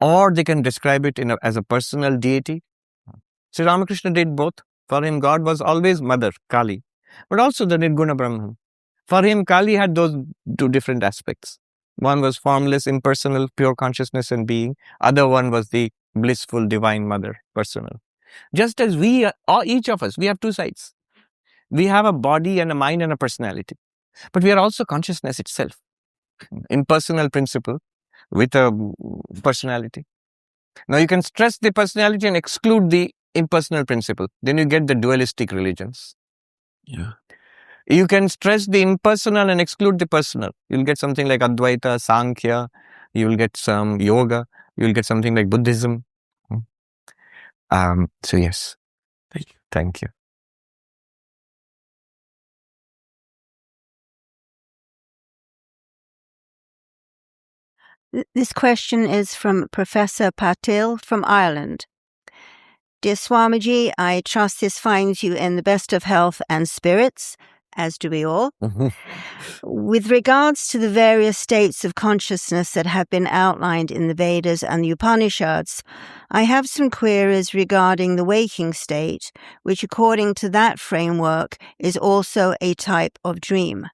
or they can describe it as a personal deity. Sri Ramakrishna did both. For him, God was always Mother, Kali, but also the Nirguna Brahman. For him, Kali had those two different aspects. One was formless, impersonal, pure consciousness and being. Other one was the blissful, divine Mother, personal. Just as each of us, we have two sides. We have a body and a mind and a personality. But we are also consciousness itself. Impersonal principle with a personality. Now you can stress the personality and exclude the impersonal principle. Then you get the dualistic religions. Yeah. You can stress the impersonal and exclude the personal. You'll get something like Advaita, Sankhya. You will get some yoga. You will get something like Buddhism. So yes. Thank you. This question is from Professor Patil from Ireland. Dear Swamiji, I trust this finds you in the best of health and spirits, as do we all. With regards to the various states of consciousness that have been outlined in the Vedas and the Upanishads, I have some queries regarding the waking state, which according to that framework is also a type of dream.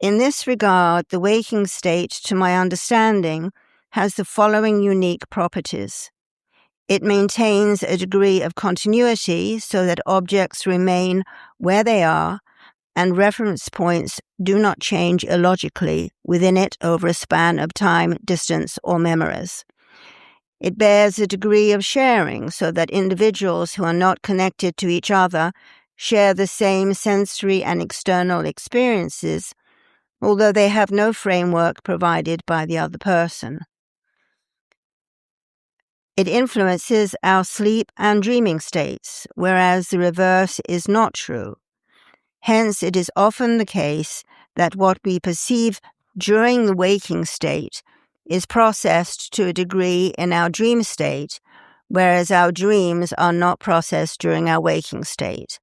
In this regard, the waking state, to my understanding, has the following unique properties. It maintains a degree of continuity so that objects remain where they are and reference points do not change illogically within it over a span of time, distance, or memories. It bears a degree of sharing so that individuals who are not connected to each other share the same sensory and external experiences, although they have no framework provided by the other person. It influences our sleep and dreaming states, whereas the reverse is not true. Hence, it is often the case that what we perceive during the waking state is processed to a degree in our dream state, whereas our dreams are not processed during our waking state.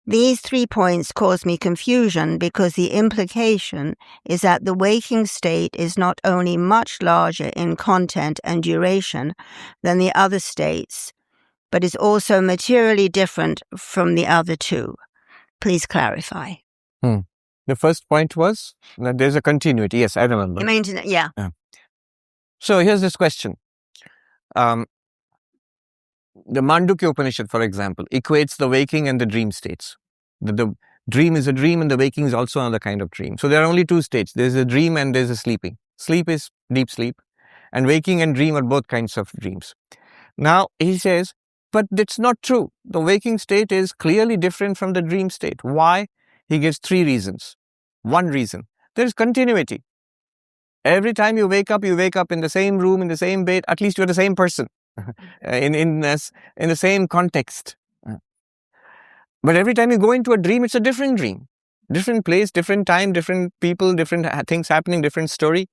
These 3 points cause me confusion because the implication is that the waking state is not only much larger in content and duration than the other states, but is also materially different from the other two. Please clarify. The first point was that there's a continuity. Yes, I remember. Yeah. So here's this question. The Mandukya Upanishad, for example, equates the waking and the dream states. The dream is a dream and the waking is also another kind of dream. So there are only two states. There's a dream and there's a sleeping. Sleep is deep sleep and waking and dream are both kinds of dreams. Now he says, but that's not true. The waking state is clearly different from the dream state. Why? He gives 3 reasons. One reason, there is continuity. Every time you wake up in the same room, in the same bed, at least you're the same person. in the same context. But every time you go into a dream, it's a different dream. Different place, different time, different people, different things happening, different story.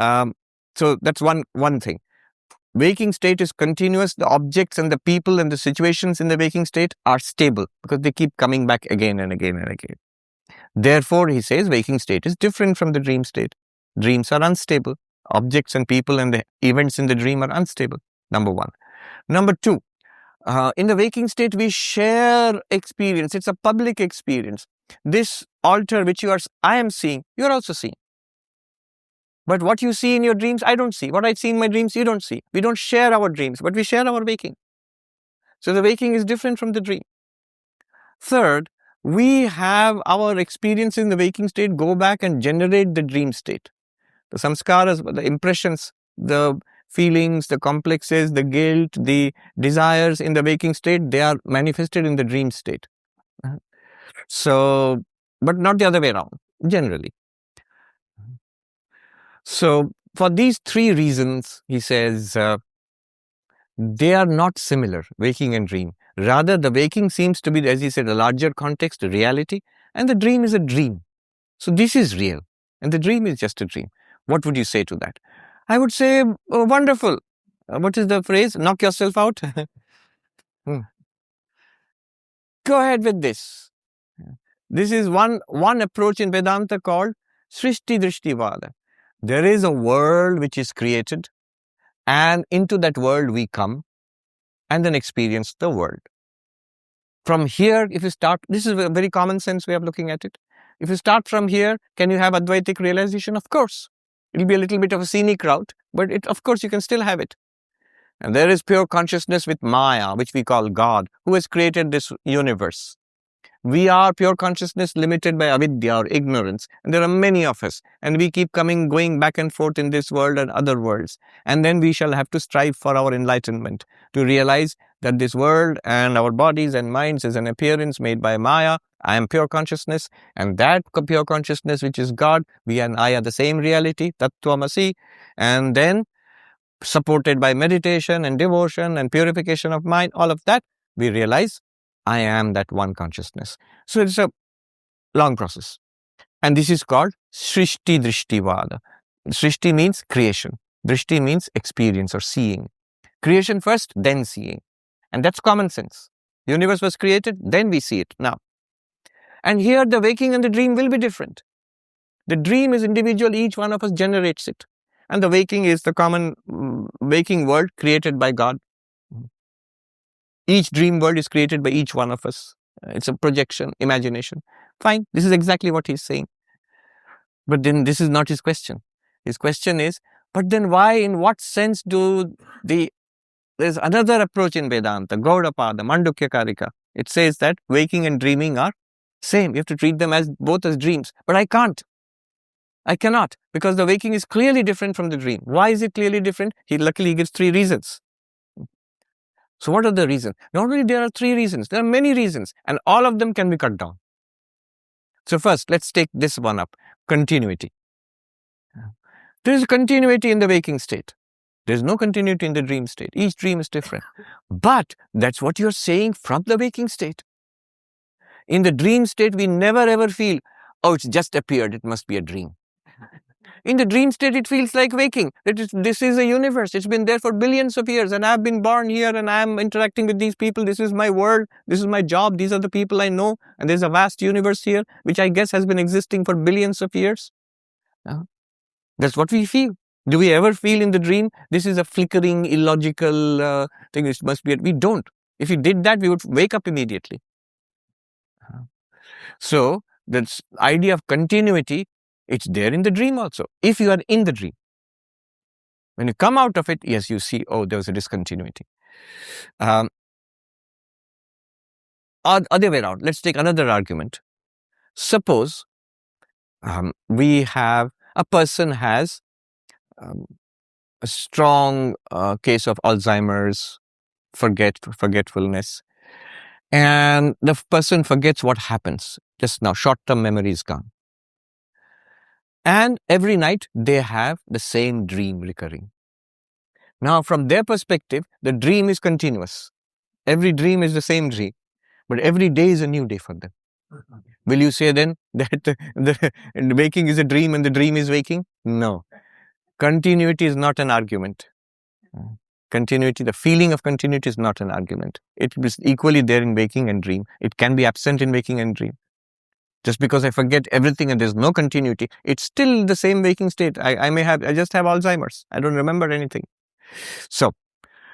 So that's one thing. Waking state is continuous. The objects and the people and the situations in the waking state are stable because they keep coming back again and again and again. Therefore, he says waking state is different from the dream state. Dreams are unstable. Objects and people and the events in the dream are unstable. Number 1. Number 2, in the waking state, we share experience. It's a public experience. This altar which I am seeing, you're also seeing. But what you see in your dreams, I don't see. What I see in my dreams, you don't see. We don't share our dreams, but we share our waking. So the waking is different from the dream. Third, we have our experience in the waking state go back and generate the dream state. The samskaras, the impressions, the feelings, the complexes, the guilt, the desires in the waking state, they are manifested in the dream state. So, but not the other way around, generally. So, for these 3 reasons, he says, they are not similar, waking and dream. Rather, the waking seems to be, as he said, a larger context, a reality, and the dream is a dream. So this is real, and the dream is just a dream. What would you say to that? I would say, oh, wonderful. What is the phrase? Knock yourself out. Go ahead with this. This is one approach in Vedanta called Srishti Drishtivada. There is a world which is created, and into that world we come and then experience the world. From here, if you start, this is a very common sense way of looking at it. If you start from here, can you have Advaitic realization? Of course. It'll be a little bit of a scenic route, but of course you can still have it. And there is pure consciousness with Maya, which we call God, who has created this universe. We are pure consciousness limited by avidya or ignorance. And there are many of us. And we keep going back and forth in this world and other worlds. And then we shall have to strive for our enlightenment, to realize that this world and our bodies and minds is an appearance made by Maya. I am pure consciousness. And that pure consciousness, which is God, we and I are the same reality, Tattvamasi. And then, supported by meditation and devotion and purification of mind, all of that, we realize I am that one consciousness. So it's a long process. And this is called Srishti Drishtivada. Srishti means creation. Drishti means experience or seeing. Creation first, then seeing. And that's common sense. The universe was created, then we see it now. And here the waking and the dream will be different. The dream is individual, each one of us generates it. And the waking is the common waking world created by God. Each dream world is created by each one of us. It's a projection, imagination. Fine, this is exactly what he's saying. But then this is not his question. His question is, but then why, in what sense there's another approach in Vedanta, Gaudapada, Mandukya Karika. It says that waking and dreaming are same. You have to treat them as both as dreams. But I can't. I cannot, because the waking is clearly different from the dream. Why is it clearly different? Luckily he gives 3 reasons. So what are the reasons? Not only there are 3 reasons, there are many reasons, and all of them can be cut down. So first, let's take this one up, continuity. There is a continuity in the waking state. There is no continuity in the dream state. Each dream is different. But that's what you're saying from the waking state. In the dream state, we never ever feel, oh, it's just appeared, it must be a dream. In the dream state, it feels like waking. This is a universe. It's been there for billions of years, and I've been born here, and I'm interacting with these people. This is my world. This is my job. These are the people I know. And there's a vast universe here, which I guess has been existing for billions of years. That's what we feel. Do we ever feel in the dream, this is a flickering, illogical thing? It must be. We don't. If we did that, we would wake up immediately. So, this idea of continuity, it's there in the dream also, if you are in the dream. When you come out of it, yes, you see, oh, there's a discontinuity. Other way around, let's take another argument. Suppose we have, a person has a strong case of Alzheimer's, forgetfulness, and the person forgets what happens just now, short-term memory is gone. And every night they have the same dream recurring. Now, from their perspective, the dream is continuous. Every dream is the same dream, but every day is a new day for them. Will you say then that the waking is a dream and the dream is waking? No. Continuity is not an argument. Continuity, the feeling of continuity is not an argument. It is equally there in waking and dream. It can be absent in waking and dream. Just because I forget everything and there's no continuity, it's still the same waking state. I just have Alzheimer's. I don't remember anything. So,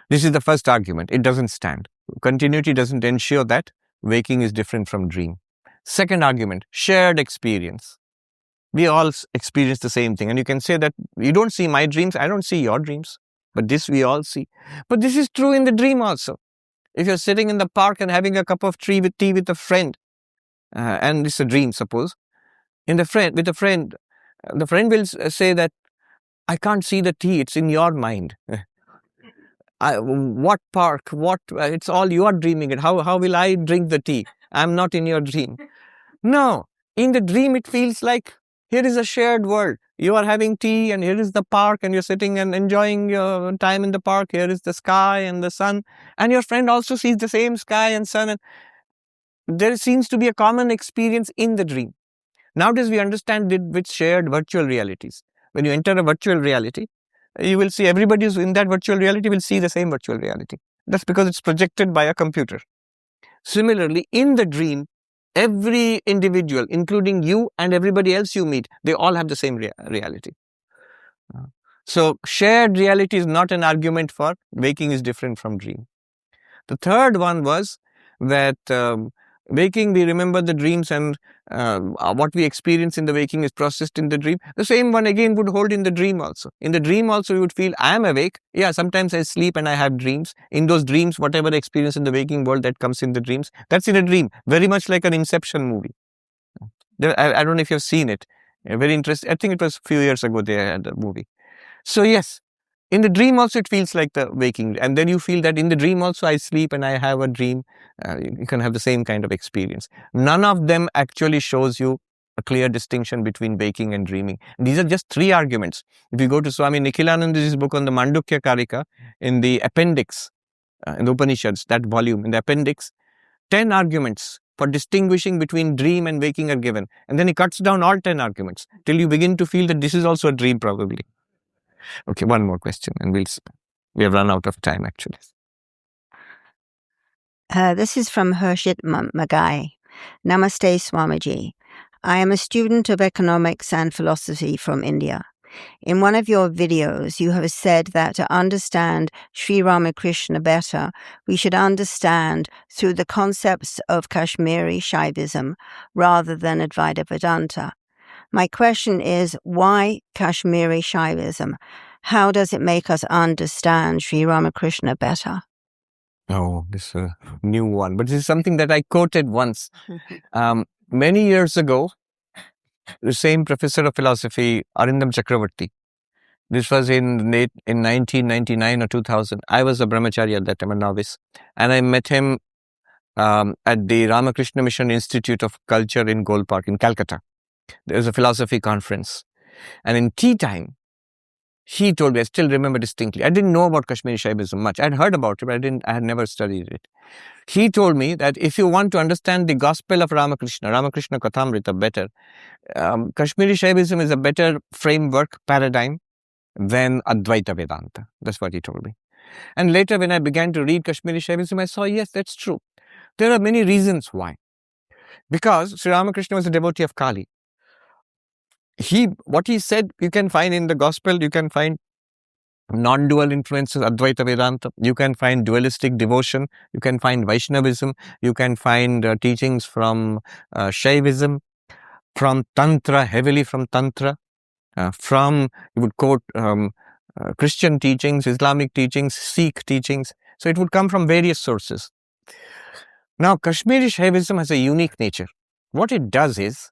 this is the first argument. It doesn't stand. Continuity doesn't ensure that waking is different from dream. Second argument, shared experience. We all experience the same thing. And you can say that you don't see my dreams, I don't see your dreams. But this we all see. But this is true in the dream also. If you're sitting in the park and having a cup of tea with a friend, and it's a dream, suppose, with a friend, the friend will say that, I can't see the tea, it's in your mind. What park, it's all you are dreaming it. How will I drink the tea? I'm not in your dream. No, in the dream it feels like, here is a shared world. You are having tea and here is the park and you're sitting and enjoying your time in the park. Here is the sky and the sun. And your friend also sees the same sky and sun. And there seems to be a common experience in the dream. Nowadays, we understand it with shared virtual realities. When you enter a virtual reality, you will see everybody who's in that virtual reality will see the same virtual reality. That's because it's projected by a computer. Similarly, in the dream, every individual, including you and everybody else you meet, they all have the same reality. So shared reality is not an argument for waking is different from dream. The third one was that waking, we remember the dreams, and what we experience in the waking is processed in the dream. The same one again would hold in the dream also. In the dream also you would feel, I am awake. Yeah, sometimes I sleep and I have dreams. In those dreams, whatever I experience in the waking world, that comes in the dreams. That's in a dream. Very much like an Inception movie. I don't know if you've seen it. Very interesting. I think it was a few years ago they had the movie. So yes, in the dream also it feels like the waking. And then you feel that in the dream also I sleep and I have a dream. You can have the same kind of experience. None of them actually shows you a clear distinction between waking and dreaming. These are just three arguments. If you go to Swami Nikhilananda's book on the Mandukya Karika, in the appendix, in the Upanishads, that volume, in the appendix, 10 arguments for distinguishing between dream and waking are given. And then he cuts down all 10 arguments till you begin to feel that this is also a dream probably. Okay, one more question and we have run out of time actually. This is from Hershit Magai. Namaste, Swamiji. I am a student of economics and philosophy from India. In one of your videos, you have said that to understand Sri Ramakrishna better, we should understand through the concepts of Kashmiri Shaivism rather than Advaita Vedanta. My question is, why Kashmiri Shaivism? How does it make us understand Sri Ramakrishna better? Oh, this is a new one. But this is something that I quoted once. Many years ago, the same professor of philosophy, Arindam Chakravarti, this was in 1999 or 2000. I was a brahmachari at that time, a novice. And I met him at the Ramakrishna Mission Institute of Culture in Gold Park in Calcutta. There was a philosophy conference. And in tea time, he told me, I still remember distinctly, I didn't know about Kashmiri Shaivism much. I'd heard about it, but I had never studied it. He told me that if you want to understand the gospel of Ramakrishna Kathamrita better, Kashmiri Shaivism is a better framework, paradigm than Advaita Vedanta. That's what he told me. And later when I began to read Kashmiri Shaivism, I saw, yes, that's true. There are many reasons why. Because Sri Ramakrishna was a devotee of Kali. What he said, you can find in the gospel, you can find non-dual influences, Advaita Vedanta, you can find dualistic devotion, you can find Vaishnavism, you can find teachings from Shaivism, from Tantra, heavily from Tantra, you would quote Christian teachings, Islamic teachings, Sikh teachings. So it would come from various sources. Now, Kashmiri Shaivism has a unique nature. What it does is,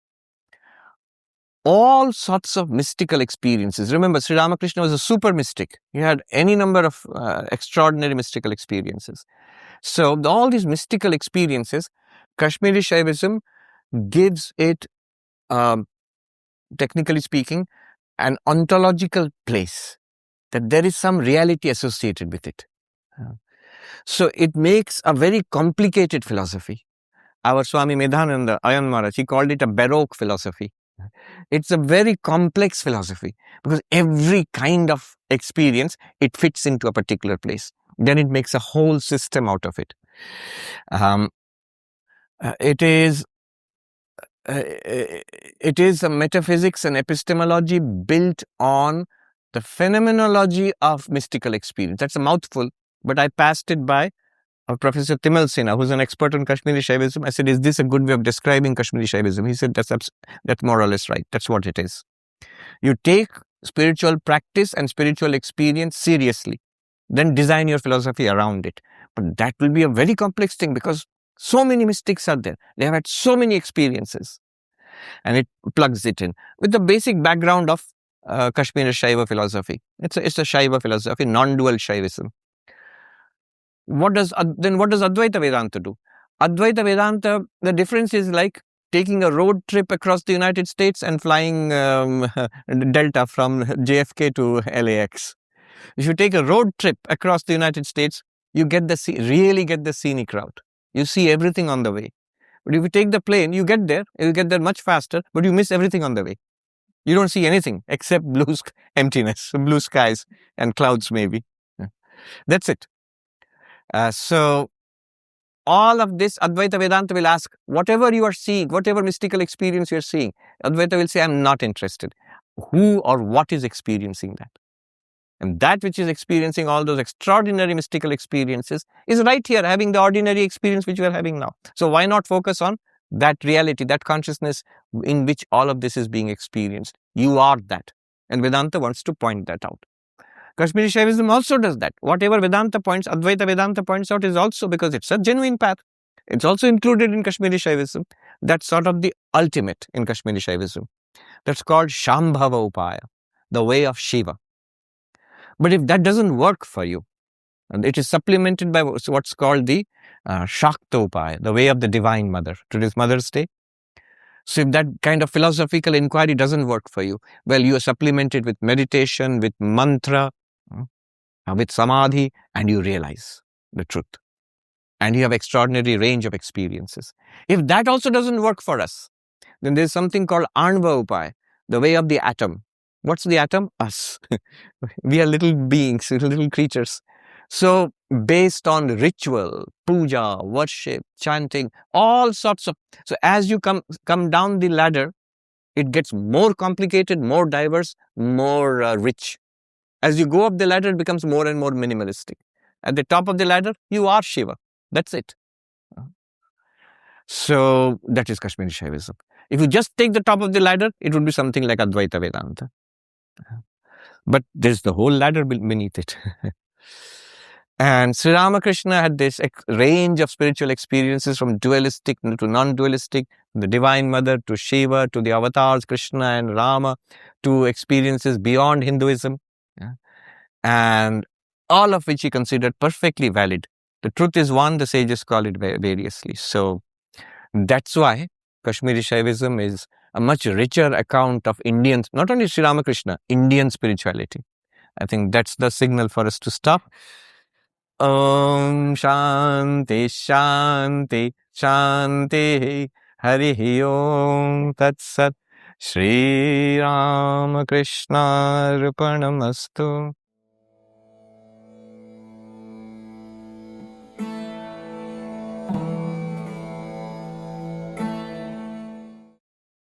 all sorts of mystical experiences. Remember, Sri Ramakrishna was a super mystic. He had any number of extraordinary mystical experiences. So, all these mystical experiences, Kashmiri Shaivism gives it, technically speaking, an ontological place, that there is some reality associated with it. So, it makes a very complicated philosophy. Our Swami Medhananda, Ayan Maharaj, he called it a Baroque philosophy. It's a very complex philosophy because every kind of experience, it fits into a particular place. Then it makes a whole system out of it. It is a metaphysics and epistemology built on the phenomenology of mystical experience. That's a mouthful, but I passed it by Professor Timal Sena, who's an expert on Kashmiri Shaivism. I said, is this a good way of describing Kashmiri Shaivism? He said, that's more or less right. That's what it is. You take spiritual practice and spiritual experience seriously, then design your philosophy around it. But that will be a very complex thing because so many mystics are there. They have had so many experiences. And it plugs it in with the basic background of Kashmiri Shaiva philosophy. It's a Shaiva philosophy, non-dual Shaivism. What does Advaita Vedanta do? Advaita Vedanta, the difference is like taking a road trip across the United States and flying Delta from JFK to LAX. If you take a road trip across the United States, you really get the scenic route. You see everything on the way. But if you take the plane, you get there much faster, but you miss everything on the way. You don't see anything except emptiness, blue skies and clouds maybe. That's it. So all of this, Advaita Vedanta will ask, whatever you are seeing, whatever mystical experience you are seeing, Advaita will say, I'm not interested. Who or what is experiencing that? And that which is experiencing all those extraordinary mystical experiences is right here, having the ordinary experience which we are having now. So why not focus on that reality, that consciousness in which all of this is being experienced? You are that. And Vedanta wants to point that out. Kashmiri Shaivism also does that. Whatever Advaita Vedanta points out is also because it's a genuine path. It's also included in Kashmiri Shaivism. That's sort of the ultimate in Kashmiri Shaivism. That's called Shambhava Upaya, the way of Shiva. But if that doesn't work for you, and it is supplemented by what's called the Shakta Upaya, the way of the Divine Mother. Today's Mother's Day. So if that kind of philosophical inquiry doesn't work for you, well, you are supplemented with meditation, with mantra, with samadhi, and you realize the truth. And you have extraordinary range of experiences. If that also doesn't work for us, then there's something called Anva Upaya, the way of the atom. What's the atom? Us. We are little beings, little creatures. So based on ritual, puja, worship, chanting, all sorts of... So as you come down the ladder, it gets more complicated, more diverse, more rich. As you go up the ladder, it becomes more and more minimalistic. At the top of the ladder, you are Shiva. That's it. So that is Kashmiri Shaivism. If you just take the top of the ladder, it would be something like Advaita Vedanta. But there's the whole ladder beneath it. And Sri Ramakrishna had this range of spiritual experiences from dualistic to non-dualistic, the Divine Mother to Shiva, to the avatars, Krishna and Rama, to experiences beyond Hinduism. And all of which he considered perfectly valid. The truth is one, the sages call it variously. So that's why Kashmiri Shaivism is a much richer account of Indian, not only Sri Ramakrishna, Indian spirituality. I think that's the signal for us to stop. Om Shanti Shanti Shanti Harihi Om Tat Sat Sri Ramakrishna Arpanamastu.